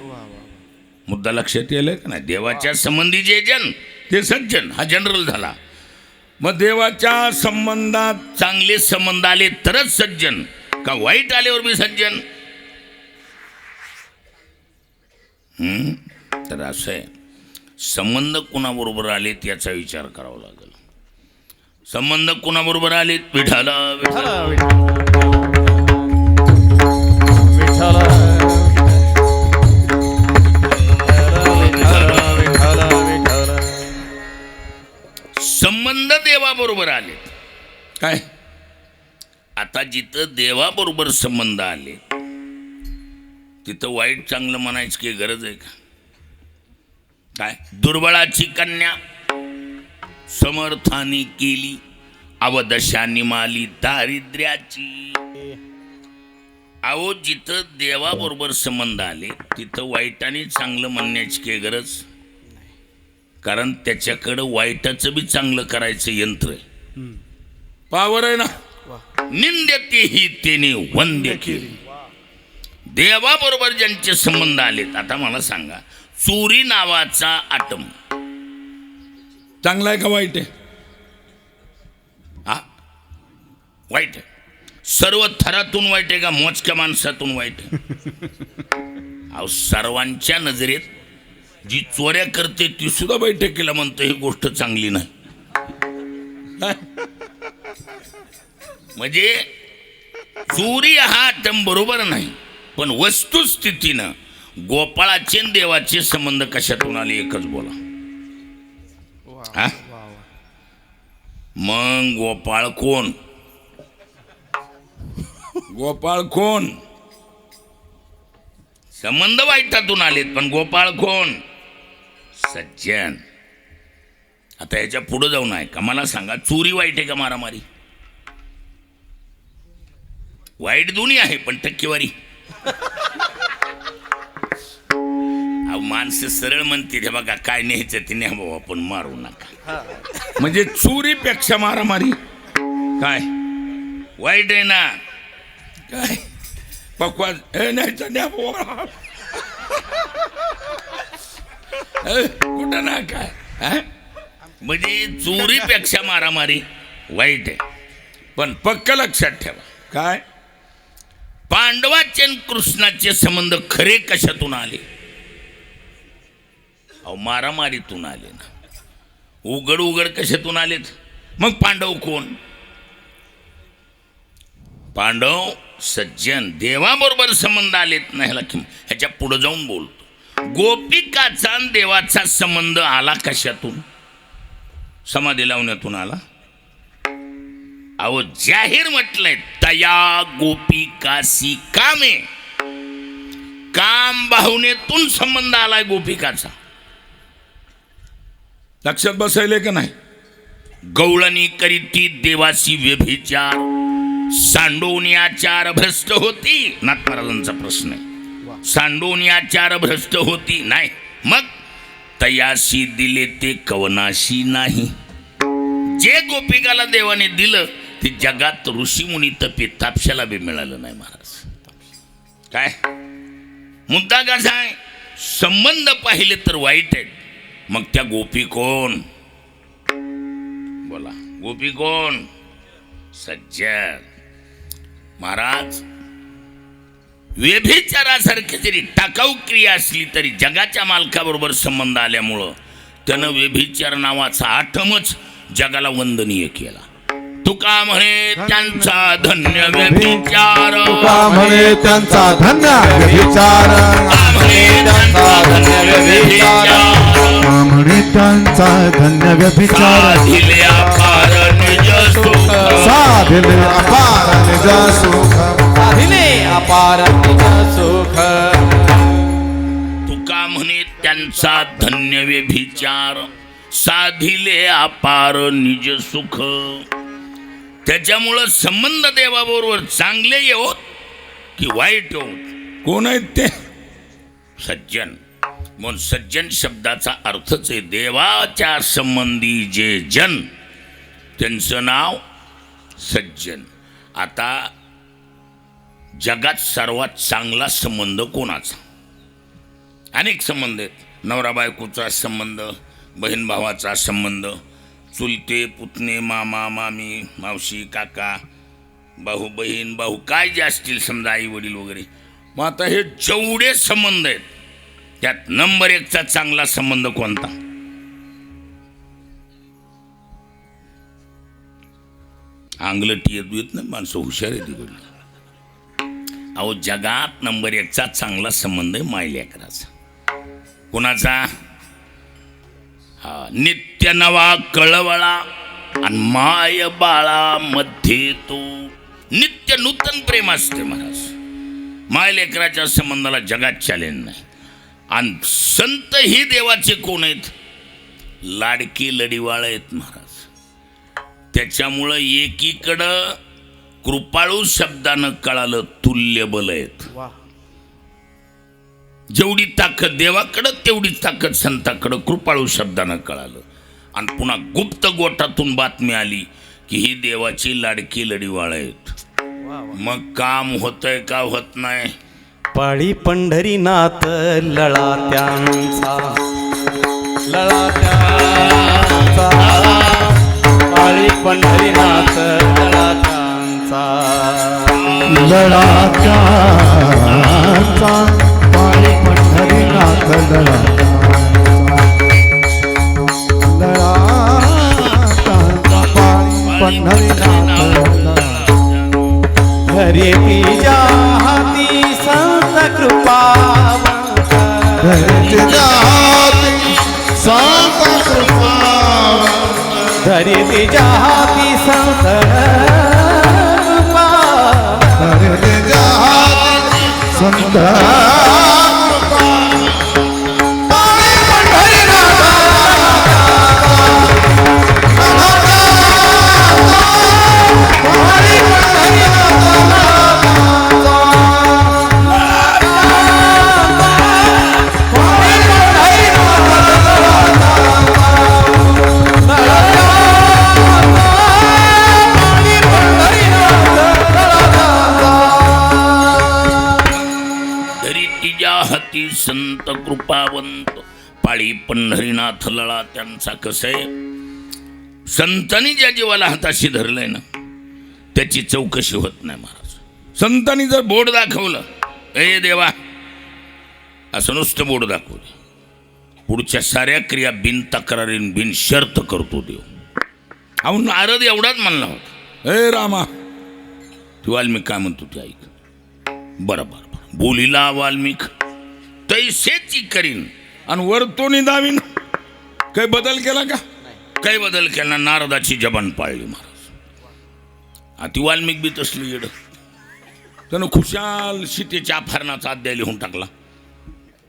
मुद्दा लक्षात येईल का नाही? देवाच्या संबंधी जे जन ते सज्जन, हा जनरल झाला. मग देवाच्या संबंधात चांगले संबंध आले तरच सज्जन, का वाईट आल्यावर बी सज्जन? तर असं आहे, संबंध कुणाबरोबर आलेत याचा विचार करावा लागेल. संबंध कुणाबरोबर आलेत? विठाला विठाला संबंध देवाबरोबर आले. काय आता जिथं देवाबरोबर संबंध आले तिथं वाईट चांगलं म्हणायची काही गरज आहे का? काय दुर्बळाची कन्या समर्थानी केली, अवदशा निमाली दारिद्र्याची. अहो जिथं देवाबरोबर संबंध आले तिथं वाईट आणि चांगलं म्हणण्याची काही गरज, कारण त्याच्याकडं वाईटाचं बी चांगलं करायचं यंत्र आहे, पावर आहे ना. निंद्यते ही तेने वंद्य केली. देवाबरोबर ज्यांचे संबंध आलेत, आता मला सांगा, चोरी नावाचा आटम चांगला आहे का वाईट आहे? हा वाईट आहे. सर्व थरातून वाईट आहे का मोजक्या माणसातून वाईट आहे? अहो सर्वांच्या नजरेत जी चोऱ्या करते ती सुद्धा बैठकीला म्हणते ही गोष्ट चांगली नाही. म्हणजे चोरी हा आटम बरोबर नाही, पण वस्तुस्थितीनं गोपाळाचे देवाचे संबंध कशातून आले एकच बोला. हा मग गोपाळ कोण? गोपाळ कोण? संबंध वाईटातून आलेत पण गोपाळ कोण? सज्जन. आता याच्या पुढे जाऊन आहे का मला सांगा, चोरी वाईट आहे का मारामारी? वाईट दोन्ही आहे पण टक्केवारी. माणसं सरळ म्हणते रे बघा काय न्यायचं ते न्या बाबा पण मारू नका. म्हणजे चोरीपेक्षा मारामारी काय वाईट आहे ना? काय पक्वास न्यायचं न्या बाबा कुठं ना काय. म्हणजे चोरीपेक्षा मारामारी वाईट आहे. पण पक्क लक्षात ठेवा काय, पांडवाचे आणि कृष्णाचे संबंध खरे कशातून आले? अहो मारामारीतून आले ना. उघड उघड कशातून आलेत? मग पांडव कोण? पांडव सज्जन देवाबरोबर संबंध आलेत ना. ह्याच्या पुढे जाऊन बोलतो. गोपिकाचा आणि देवाचा संबंध आला कशातून? समाधी लावण्यातून आला. अहो जाहीर म्हटलंय तया गोपिकासी कामे. काम भावनेतून संबंध आलाय गोपिकाचा. लक्षात बसायले का नाही? गवळणी करीती देवासी व्यभिचार, सांडोनी आचार भ्रष्ट होती. नाथ महाराजांचा प्रश्न आहे. सांडोनी आचार भ्रष्ट होती नाही. मग तयाशी दिले ते कवनाशी नाही. जे गोपिकाला देवाने दिलं ते जगात ऋषीमुनी तपी तापशाला बी मिळालं नाही महाराज. काय मुद्दा कसा आहे? संबंध पाहिले तर वाईट आहेत. मग त्या गोपी कोण? बोला गोपी कोण? सज्जन. महाराज व्यभिचारासारखी जरी टाकाऊ क्रिया असली तरी जगाच्या मालकाबरोबर संबंध आल्यामुळं त्यानं व्यभिचार नावाचा आठमच जगाला वंदनीय केला. तुका म्हणे त्यांचा धन्य व्यभिचार. तुका म्हणे त्यांचा धन्य व्यभिचार. म्हणे त्यांचा धन्य व्यभिचार. म्हणे त्यांचा धन्य व्यभिचार. साधिले अपार निज सुख. साधिले अपार निज सुख. साधिले अपार निज सुख. तुका म्हणे त्यांचा धन्य व्यभिचार. साधिले अपार निज सुख. त्याच्यामुळं संबंध देवाबरोबर चांगले येवोत की वाईट येवोत. कोण आहेत ते? सज्जन. म्हणून सज्जन शब्दाचा अर्थच आहे देवाच्या संबंधी जे जन त्यांचं नाव सज्जन. आता जगात सर्वात चांगला संबंध कोणाचा? अनेक संबंध आहेत. नवरा बायकोचा संबंध, बहीण भावाचा संबंध, चुलते पुतणे, मामा मामी, मावशी काका, भाऊ बहीण, भाऊ काय जे असतील समजा, आई वडील वगैरे. मग आता हे जेवढे संबंध आहेत त्यात नंबर 1चा चांगला संबंध कोणता? अंगलटी येत नाही माणसं हुशार आहे तिकडली. अहो जगात नंबर 1चा चांगला संबंध आहे मायलेकराचा. कोणाचा? हा नित्य नवा कळवळा आणि माय बाळा मध्ये तो. नित्य नूतन प्रेम असते महाराज. मायलेकराच्या संबंधाला जगात चॅलेंज नाही. आणि संत ही देवाचे कोण आहेत? लाडकी लढीवाळ आहेत महाराज. त्याच्यामुळं एकीकडं कृपाळू शब्दानं कळालं तुल्यबल आहेत. जेवढी ताकद देवाकडं तेवढीच ताकद संताकडं कृपाळू शब्दानं कळालं. आणि पुन्हा गुप्त गोटातून बातमी आली की ही देवाची लाडकी लढीवाळ आहेत. मग काम होतंय का होत नाही? पाळी पंढरीनाथ लळात्यांचा. लळात्यांचा. पाळी पंढरीनाथ लळात्यांचा. लढात्यांचा. पाळी पंढरीनाथ लढात्यांचा. लढात्यांचा पाळी पंढरीनाथ लढात्यांचा. हरे तिच्या हाती संत कृपावंत. धरती जाती संत कृपावंत. धरे तिच्या हाती संत कृपावंत. धरती संत पाळी पंढरीनाथ पाळी तरी तिच्या हाती संत कृपावंत पाळी पंढरीनाथ लळा त्यांचा कसं आहे. संतांनी ज्या जीवाला हाताशी धरलंय ना त्याची चौकशी होत नाही महाराज. संतांनी जर बोर्ड दाखवलं ए देवा असं नुसतं बोर्ड दाखवलं पुढच्या साऱ्या क्रिया बिन तक्रारीन बिन शर्त करतो देव. अहो नारद एवढाच म्हणला होता ए रामा तू वाल्मिक काय म्हणतो ते ऐक. बरं बरं बरं बोलीला वाल्मिक तैसेची करीन आणि वर तो निदावीन. काही बदल केला का. काही बदल केला. नारदाची जबान पाळली महाराज. ती वाल्मिक बी तसलं येड त्यानं खुशाल सीतेच्या अपहरणाचा अध्याय लिहून टाकला.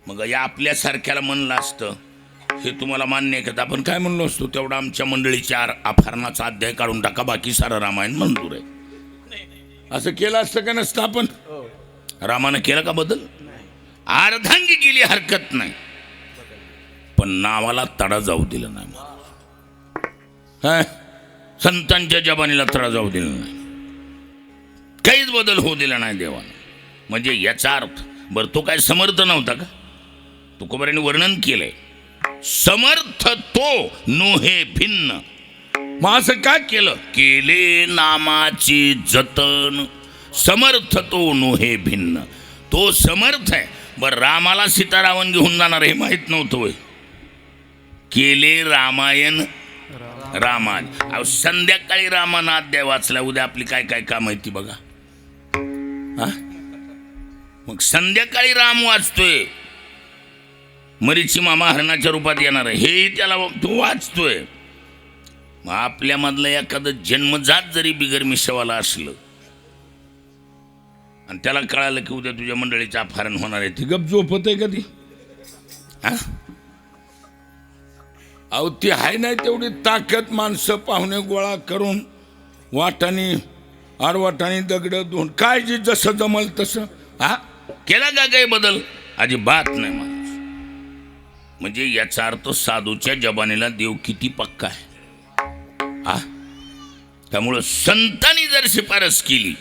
मग या आपल्यासारख्याला म्हणलं असतं हे तुम्हाला मान्य आहे का. आपण काय म्हणलो असतो तेवढा आमच्या मंडळीच्या अपहरणाचा अध्याय काढून टाका बाकी सारं रामायण मंजूर आहे. असं केलं असतं का नसतं आपण. रामानं केलं का बदल. अर्धांगी गेली हरकत नाही पण नावाला तडा जाऊ दिलं नाही. संतांच्या जबानीला तडा जाऊ दिला नाही. काहीच बदल होऊ दिला नाही देवानं. म्हणजे याचा अर्थ बरं तो काय समर्थ नव्हता का. तुकोबारांनी वर्णन केलंय समर्थ तो नोहे भिन्न. मग असं काय केलं केले नामाची जतन. समर्थ तो नोहे भिन्न. तो समर्थ आहे. बरं रामाला सीतारावण घेऊन जाणार हे माहीत नव्हतं होय. केले रामायण रामायण. अहो संध्याकाळी रामानं अध्याय वाचला उद्या आपली काय काय काम आहे ती बघा. मग संध्याकाळी राम वाचतोय मरीची मामा हरणाच्या रूपात येणार आहे हे त्याला तो वाचतोय. मग आपल्यामधलं एखादं जन्मजात जरी बिगर मिशवाला असलं आणि त्याला कळालं की उद्या तुझ्या मंडळीचं अपहरण होणार आहे ती गप झोपत आहे कधी. अहो ती आहे नाही तेवढी ताकद माणसं पाहुणे गोळा करून वाटाणी आडवाटाणी दगड दोन काय जे जसं जमल तसं केला का काही बदल अजिबात नाही माणूस. म्हणजे याचा अर्थ साधूच्या जबानीला देव किती पक्का आहे. त्यामुळं संतांनी जर शिफारस केली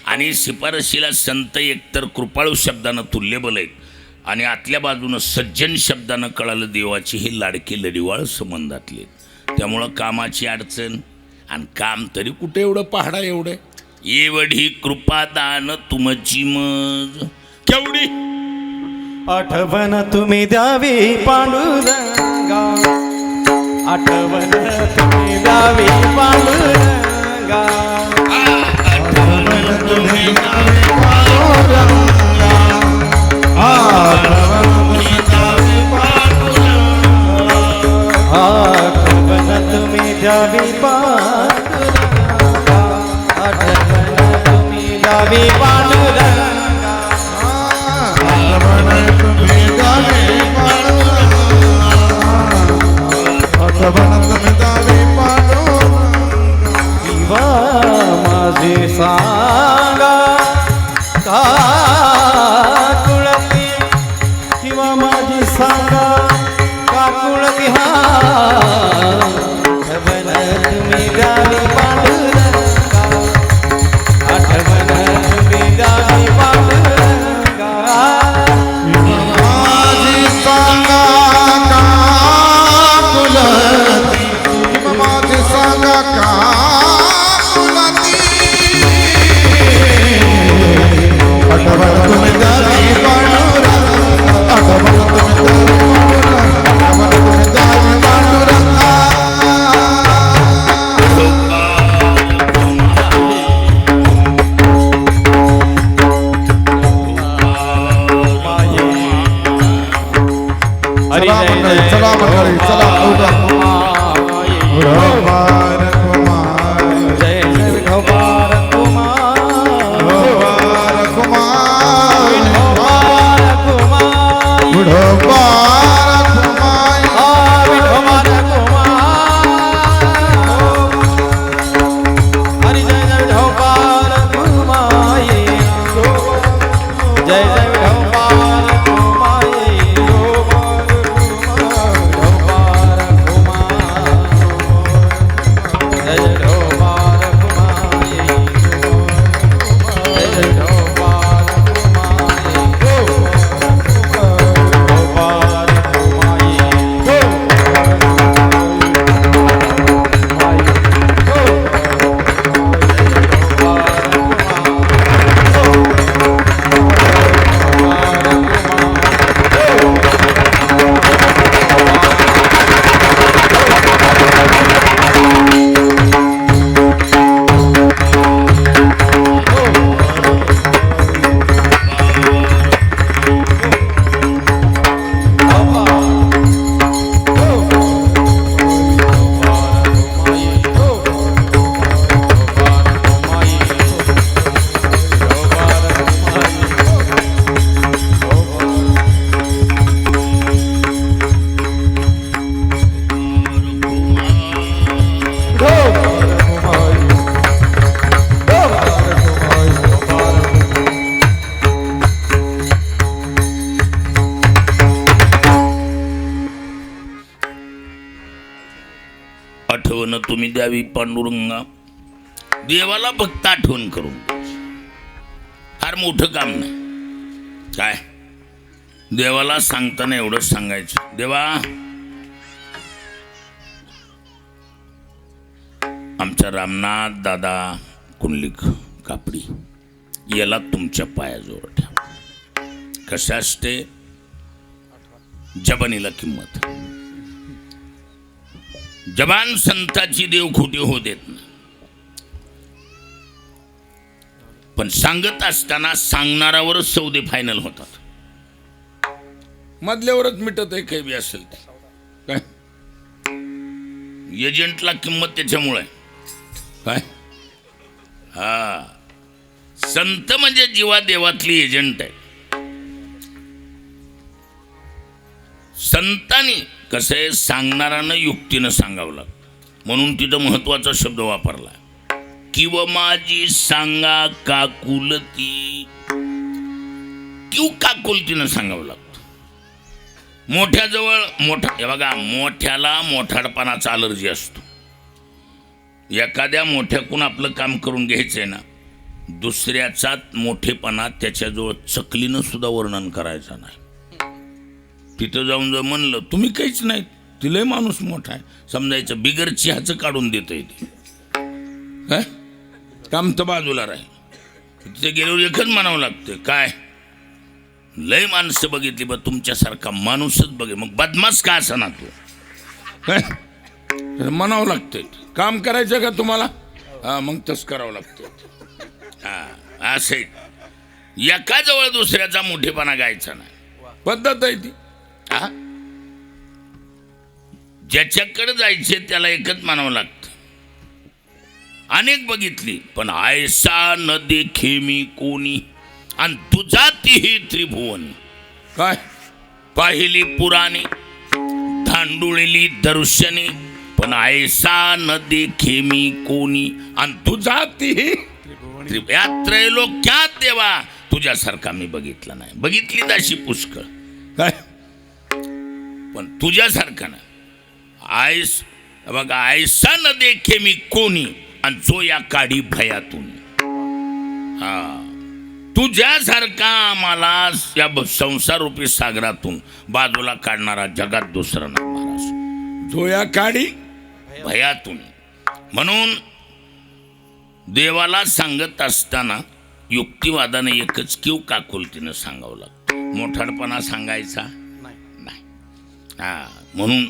आणि शिफारशीला संत एकतर कृपाळू शब्दानं तुल्यबल आहेत आणि आतल्या बाजूनं सज्जन शब्दानं कळालं देवाची हे लाडके लढीवाळ संबंधातले. त्यामुळं कामाची अडचण आणि काम तरी कुठे एवढं पहाडा एवढं. एवढी कृपादान तुमची मज केवढी. आठवण तुम्ही द्यावी पांडुरंगा. आठवण तुम्ही द्यावी पांडुरंगा. आठवण तुम्ही द्यावी पांडुरंगा. आठवण तुम्ही द्यावी पांडुरंगा. आठवण तुम्ही द्यावी पांडुरंगा. आठवण तुम्ही द्यावी पांडुरंगा. किंवा माझे सांगा का कुळती किंवा माझी सांगा का कुळती. आठवण तुम्ही द्यावी पांडुरंगा. आठवण तुम्ही द्यावी पांडुरंगा. माझी सांगा का कुलती किंवा माझी सांगा का कुलती. आठवण तुम्ही द्यावी पांडुरंगा. आठवण तुम्ही द्यावी पांडुरंगा. चला मंडळी, चला मंडळी, चला भगवान कुमार. जय जय भगवान कुमार. भगवान कुमार. विठोबार कुमाई विठोबार कुमाई हरी जय जय विठोबार कुमाई जय जय विठोबार कुमाई विठोबार कुमाई जय जय विठोबार कुमाई जय जय विठोबार आठवण तुम्ही द्यावी पांडुरंगा, देवाला फक्त आठवण करून द्यायची. फार मोठं काम नाही. काय देवाला सांगताना एवढंच सांगायचं, देवा आमच्या रामनाथ दादा कुंडलिक कापडी याला तुमच्या पायाजवळ ठेवा. कशा असते जबानीला किंमत. जबान संताची देव खोटी होऊ देत नाही. पण सांगत असताना सांगणारावरच सौदे फायनल होतात. मधल्यावरच मिटत आहे काही बी असेल ते. काय एजंटला किंमत त्याच्यामुळे काय. हा संत म्हणजे जीवा देवातली एजंट आहे. संतांनी कसं आहे, सांगणारानं युक्तीनं सांगावं लागतं. म्हणून तिथं महत्वाचा शब्द वापरला, किंवा माझी सांगा काकुलती. किंवा काकुलतीनं सांगावं लागतं. मोठ्याजवळ मोठा, हे बघा मोठ्याला मोठाडपणाचा अलर्जी असतो. एखाद्या मोठ्याकून आपलं काम करून घ्यायचंय ना, दुसऱ्याचा मोठेपणा त्याच्याजवळ चकलीनं सुद्धा वर्णन करायचं नाही. तिथं जाऊन जर म्हणलं तुम्ही काहीच नाही, तिलाही माणूस मोठा आहे समजायचं, बिगर चहाचं काढून देत आहे ते. काय काम तर बाजूला राहील. तिथे गेल्यावर एकच म्हणावं लागतं, काय लय माणसं बघितली बा, तुमच्यासारखा माणूसच बघे. मग बदमाश का असा ना तू. काय म्हणावं लागतंय, काम करायचं का तुम्हाला, हा मग तस करावं लागतं. हा असं एका जवळ दुसऱ्याचा मोठेपणा गायचा नाही, पद्धत आहे ती. हा ज्याच्याकडे जायचे त्याला एकच म्हणावं लागतं. अनेक बघितली पण आयसा न देखे मी कोणी, आणि तुझा तीही त्रिभुवनी. काय पाहिली पुराणी धांडुळलेली दर्शनी, पण आयसा न देखे मी कोणी, आणि तुझा तीही त्रैलोक्यात देवा तुझ्यासारखा मी बघितला नाही. बघितली दाशी पुष्कळ, काय पण तुझ्यासारखा ना. आयस बघा, आयसा न देखे मी कोणी, आणि जो या काढी भयातून. हा तुझ्यासारखा आम्हाला या संसार रूपी सागरातून बाजूला काढणारा जगात दुसरा ना महाराज, जो या काढी भयातून. म्हणून देवाला सांगत असताना युक्तिवादाने एकच किंवा काकुलतीनं सांगावं लागतं. मोठाडपणा सांगायचा नाही. हा म्हणून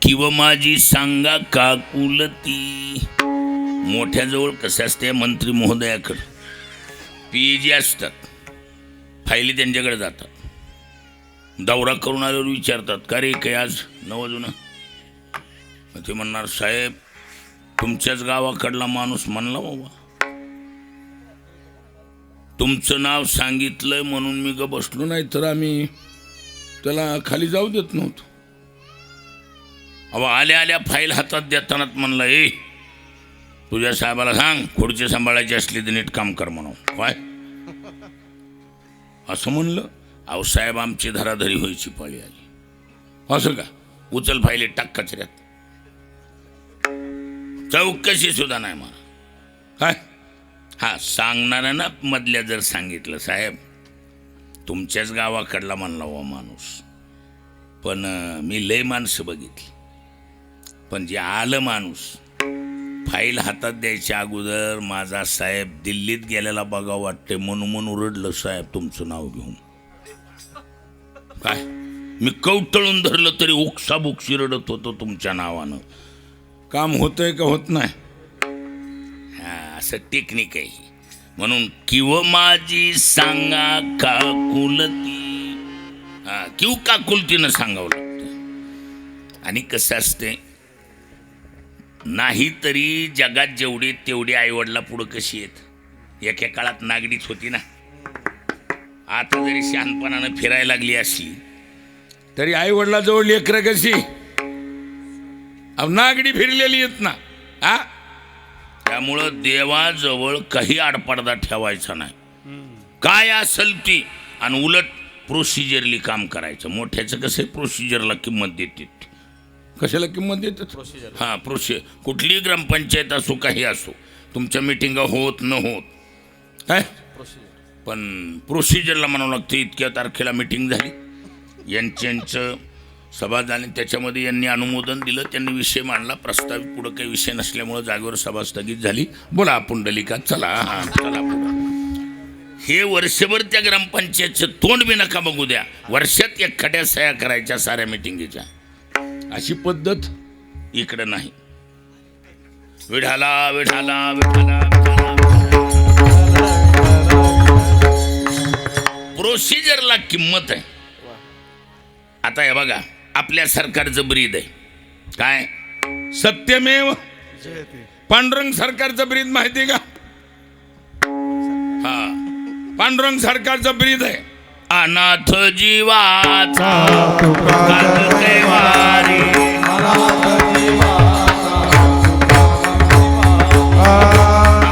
किंवा माझी सांगा काकुलती. मोठ्याजवळ कसं असते, मंत्री महोदयाकडे PG असतात, फायली त्यांच्याकडे जातात. दौरा करून आल्यावर विचारतात, का रे काय आज नवजुनं. ते म्हणणार, साहेब तुमच्याच गावाकडला माणूस म्हणला बाबा, तुमचं नाव सांगितलंय म्हणून मी ग बसलो, नाही तर आम्ही त्याला खाली जाऊ देत नव्हतं. अहो आल्या आल्या फाईल हातात देतानाच म्हणलं, ए तुझ्या साहेबाला सांग खुर्ची सांभाळायची असली तर नीट काम कर म्हणून. काय असं म्हणलं? अहो साहेब आमची धराधरी व्हायची पाळी आली. असं का? उचल फायली टाक कचऱ्यात. चौकशी सुद्धा नाही मला. काय हा सांगणाऱ्यांना मधल्या जर सांगितलं, साहेब तुमच्याच गावाकडला म्हणला वा माणूस, पण मी लय माणसं बघितली, पण जे आलं माणूस फाईल हातात द्यायच्या अगोदर माझा साहेब दिल्लीत गेलेला बघा वाटते म्हणून ओरडलं साहेब तुमचं नाव घेऊन. काय मी कवटळून धरलं तरी ओक्साबोक्शी रडत होतो तुमच्या नावानं. काम होतंय का होत नाही? हा असं टेक्निक आहे. म्हणून किंवा माझी सांगा का कुलती, हा किंवा का कुलतीनं सांगावं लागतं. आणि कसं असते, नाही तरी जगात जेवढे तेवढे आईवडला पुढं कशी आहेत. एका काळात नागडीच होती ना. आता जरी शहाणपणानं फिरायला लागली असली तरी आईवडिलाजवळ लेकरं कशी नागडी फिरलेली आहेत ना. हा त्यामुळं देवाजवळ काही आडपडदा ठेवायचा नाही. काय असेल ती, आणि उलट प्रोसिजरली काम करायचं. मोठ्याचं कसं प्रोसिजरला किंमत देते. कशाला किंमत देतात? हां प्रोसिजर. कुठलीही ग्रामपंचायत असो काही असो, तुमच्या मिटिंगा होत न होत काय, पण प्रोसिजरला म्हणावं लागतं. इतक्या तारखेला मिटिंग झाली, यांचं सभा झाली, त्याच्यामध्ये यांनी अनुमोदन दिलं, त्यांनी विषय मांडला, प्रस्तावित पुढं काही विषय नसल्यामुळं जागेवर सभा स्थगित झाली. बोला पुंडलिका चला, हां चला पुढं. हे वर्षभर त्या ग्रामपंचायतचं तोंड बी नका बघू द्या. वर्षात एखाद्या सह्या करायच्या साऱ्या मिटिंगीच्या. अशी पद्धत इकडं नाही. विढाला विढाला विढाला प्रोसिजरला किंमत आहे. आता हे बघा, आपल्या सरकारचं ब्रीद आहे काय, सत्यमेव. पांडुरंग सरकारचं ब्रीद माहिती का? हा पांडुरंग सरकारचं ब्रीद आहे, अनाथ जीवाचा कैवारी.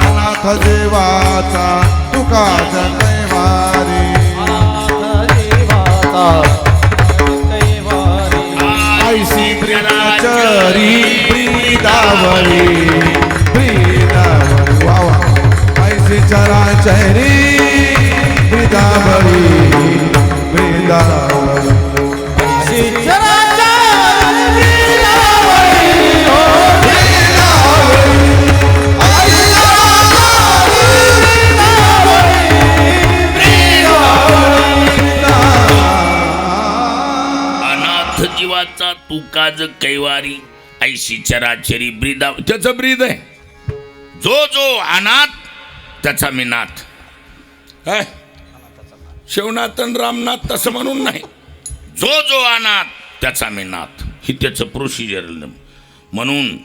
अनाथ जीवाचा तुका कैवारी. ऐसी ब्रह्मचरी ब्रीदावरी ब्रीदावरी वावा. ऐसी चराचरी ब्रीदावरी ब्रीदावरी. ऐसी चराचरी ब्रीदावरी ओ ब्रीदावरी. जीवाचा तू काज कैवारी ऐशी चराचरी ब्रीदा. त्याचं ब्रीद आहे. जो जो अनाथ त्याचा मी नाथ. काय शिवनाथन रामनाथ तसं म्हणून नाही, जो जो अनाथ त्याचा मी नाथ. ही त्याचं प्रोसिजर. म्हणून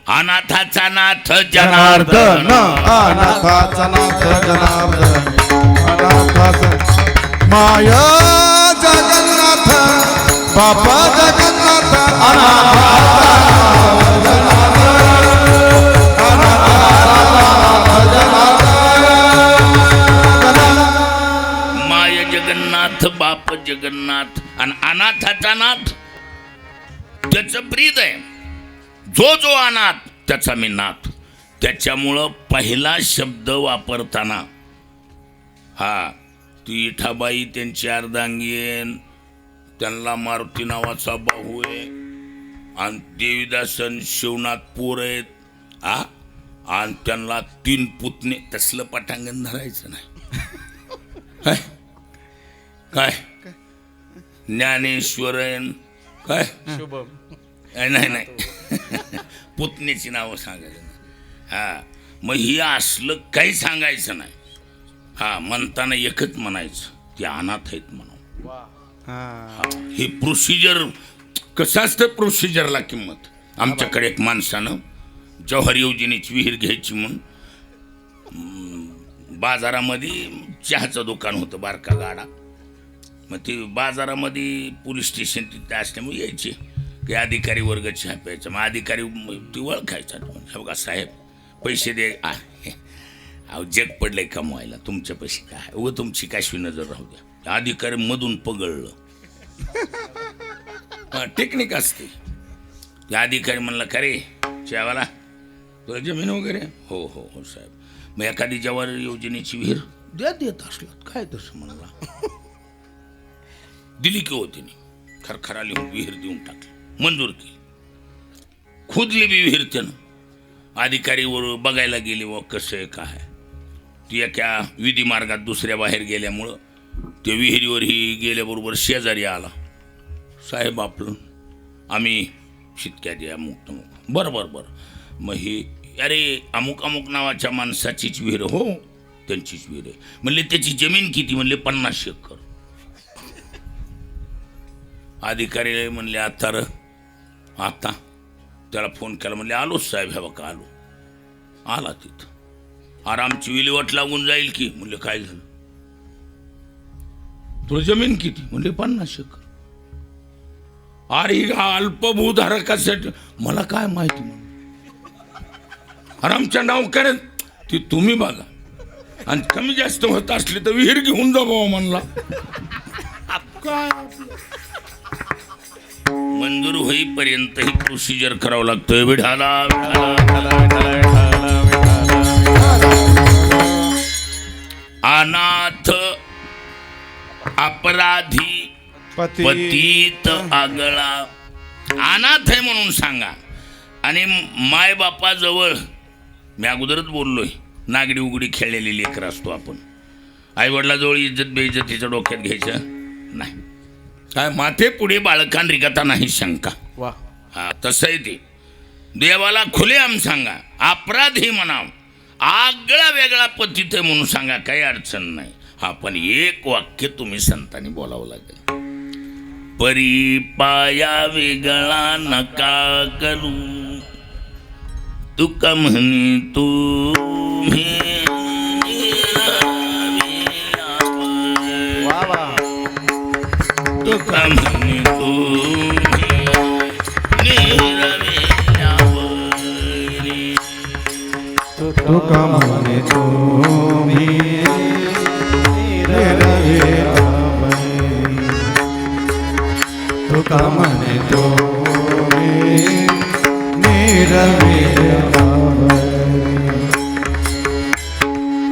अनाथाचा नाथ जनार्दन, अनाथाचा नाथ जनार्दन. अनाथाचा माया जगन्नाथ बापा जगन्नाथ. माय जगन्नाथ बाप जगन्नाथ आणि अनाथाचा नाथ त्याचं ब्रीद आहे. जो जो अनाथ त्याचा मी नाथ. त्याच्यामुळं पहिला शब्द वापरताना हा ती इठाबाई त्यांची अर्धांगीन, त्यांना मारुती नावाचा भाऊ आहे, आणि देवीदासन शिवनाथ पोर आहेत. आणि त्यांना 3 पुतणे. तसलं पटांगण धरायचं नाही. काय ज्ञानेश्वरन काय नाही नाही पुतण्याची नावं सांगायचं नाही. हा मग ही असलं काही सांगायचं नाही. हा म्हणताना एकच म्हणायचं, ते अनाथ आहेत म्हणून. हे प्रोसिजर कसं असतं. प्रोसिजरला किंमत. आमच्याकडे एक माणसानं जवाहर योजनेची विहीर घ्यायची म्हणून बाजारामध्ये चहाचं दुकान होतं, बारका गाडा. मग ते बाजारामध्ये पोलीस स्टेशन तिथे असल्यामुळे यायचे की अधिकारी वर्ग चहा प्यायचा. मग अधिकारी ती ओळखायचा, हे बघा साहेब पैसे दे. अहो जग पडलंय कमवायला, तुमच्या पैसे काय व तुमची काशवी नजर राहू द्या. अधिकारी मधून पगळलं. टेक्निक असते. त्या अधिकारी म्हणला का रे चहावाला तुला जमीन वगैरे? हो हो हो साहेब. मग एखादी जवार योजनेची विहीर देत असलात काय तसं म्हणला. दिली की हो तिने खरखरा लिहून विहीर देऊन टाकली, मंजूर केली. खुदली बी विहीर त्यानं. अधिकारीवर बघायला गेले व कसं आहे काय. ती एका विधी मार्गात दुसऱ्या बाहेर गेल्यामुळं त्या विहिरीवरही गेल्याबरोबर शेजारी आला. साहेब आपलं आम्ही शितक्यात या अमुक तमुक. बरं बरं बरं. मग ही अरे अमुक अमुक नावाच्या माणसाचीच विहीर? हो त्यांचीच विहीर आहे. म्हणले त्याची जमीन किती? म्हणले 50 एकर. अधिकारी म्हणले आता त्याला फोन केला. म्हणले आलो साहेब, हे बघा आलो. आला तिथं. आरामची विल्हेवाट लागून जाईल की. म्हणले काय झालं? तुला जमीन किती? म्हणले 50 एकर. अरे अल्पभूधारकासाठी मला काय माहिती म्हणून. आरामच्या नाव करत ती तुम्ही बघा, आणि कमी जास्त होत असली तर विहीर घेऊन जा बाबा म्हणला. काय मंजूर होईपर्यंत ही प्रोसिजर करावं लागतोय. विठाला अनाथ अपराधी पतित आगळा. अनाथ आहे म्हणून सांगा. आणि मायबापाजवळ मी अगोदरच बोललोय, नागडी उघडी खेळलेली लेकर असतो आपण. आईवडिलाजवळ इज्जत बेइज्जतीच्या डोक्यात घ्यायचं नाही. काय माथे पुढे बाळकान रिगता नाही शंका. वा. हा तसं आहे ते. देवाला खुलेआम सांगा. अपराधी म्हणाव, आगळा वेगळा पतित आहे म्हणून सांगा, काही अडचण नाही. हा पण एक वाक्य तुम्ही संतांनी बोलावं लागेल. परी पाया वेगळा नका करू, तुका म्हणे तू वा वा. तुका म्हणे तू तुका म्हणे तुम्ही तुका म्हणे तुम्ही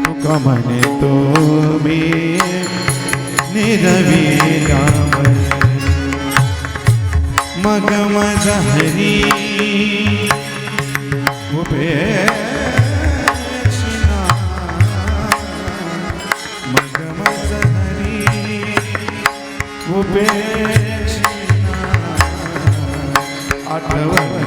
तुका म्हणे तुम्ही निरविला. मग माझा हरी उभे मग माझा हरी उभे आठवण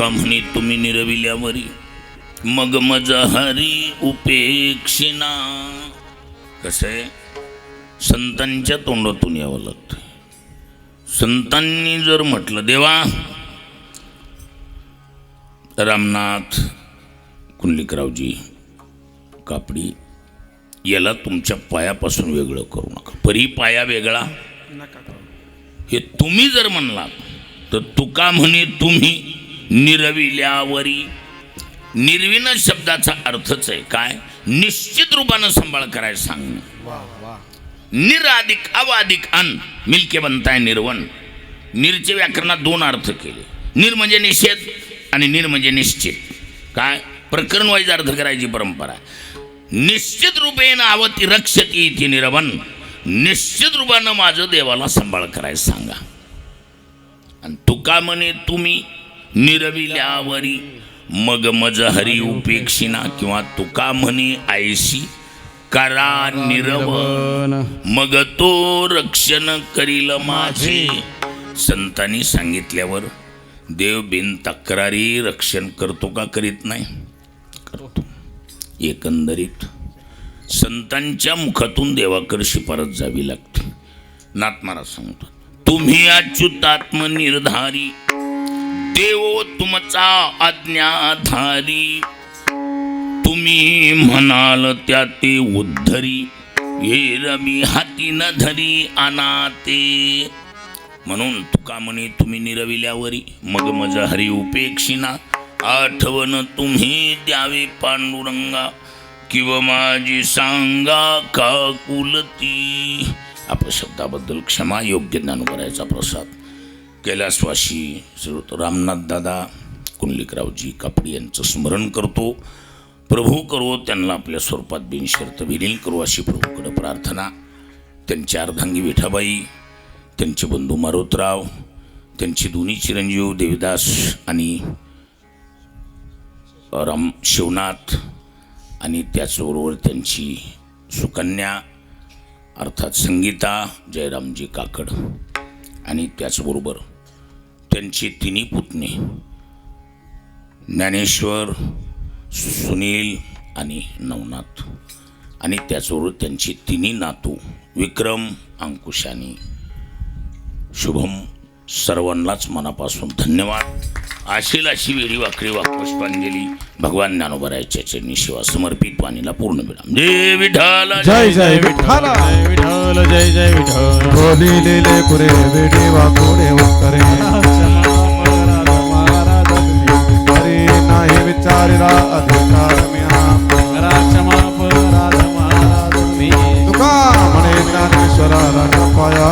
तुका म्हणे तुम्ही निरविल्यावरी मग मज हरी उपेक्षिना. कसं आहे, संतांच्या तोंडातून यावं लागतं. संतांनी जर म्हटलं देवा रामनाथ कुंडलिकरावजी कापडी याला तुमच्या पायापासून वेगळं करू नका, परी पाया वेगळा हे तुम्ही जर म्हणलात तर तुका म्हणे तुम्ही निरविल्यावरी. निर्विण शब्दाचा अर्थच आहे काय, निश्चित रूपानं सांभाळ करायला सांगणं. निराधिक अवाधिक अन मिलके बनताय निर्वण. निर्चे व्याकरणात दोन अर्थ केले, निर म्हणजे निषेध आणि निर म्हणजे निश्चित. काय प्रकरण वाईज अर्थ करायची परंपरा. निश्चित रूपेण आवती रक्षती इति निरवन. निश्चित रूपानं माझं देवाला सांभाळ करायला सांगा. आणि तुका म्हणे तुम्ही निरविल्यावरी मग मज हरी उपेक्षिना, किंवा तुका म्हणे आयशी करा निरवन मग तो रक्षण करील माझे. संतांनी सांगितल्यावर देव बिन तक्रारी रक्षण करतो का करीत नाही? करतो. एकंदरीत संतांच्या मुखातून देवाकडे शिफारस जावी लागते. नाथ महाराज सांगतो, तुम्ही अच्युतात्म निर्धारी देवो तुमचा आज्ञाधारी. तुम्ही म्हणाल त्या ते उद्धरी हे रवी हाती न धरी अनाते. म्हणून तुका म्हणे तुम्ही निरविल्यावरी मग मज हरी उपेक्षिना. आठवण तुम्ही द्यावे पांडुरंगा किंवा माझी सांगा का कुलती. अपशब्दाबद्दल क्षमा. योग्य ज्ञानोबरायचा प्रसाद. कैलासवासी श्रीयुत रामनाथ दादा कुंडलिकरावजी कापडी यांचं स्मरण करतो. प्रभू करो त्यांना आपल्या स्वरूपात बिनशर्त विलीन करू अशी प्रभूकडे प्रार्थना. त्यांच्या अर्धांगी विठाबाई, त्यांचे बंधू मारुतराव, त्यांचे दोन्ही चिरंजीव देवदास आणि राम शिवनाथ, आणि त्याचबरोबर त्यांची सुकन्या अर्थात संगीता जयरामजी काकड, आणि त्याचबरोबर त्यांचे तिन्ही पुतणे ज्ञानेश्वर, सुनील आणि नवनाथ, आणि त्याचबरोबर त्यांची तिन्ही नातू विक्रम, अंकुश आणि शुभम. सर्वांनाच मनापासून धन्यवाद. आशील अशी वेळी वाकडी वाक्पुष्पांजली भगवान ज्ञानोबरायाच्या चरणी सेवा समर्पित वाणीला पूर्ण विराम. जय विठ्ठल जय जय विठ्ठल. जय विठ्ठल जय जय विठ्ठल. बोलिलेले पुरे वेडी वाकोडे उत्तरे हरी नाही विचारिला अधिकार म्या. तुका म्हणे ज्ञानेश्वरा राजा पाया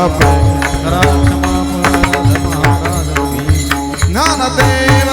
ज्ञानदेव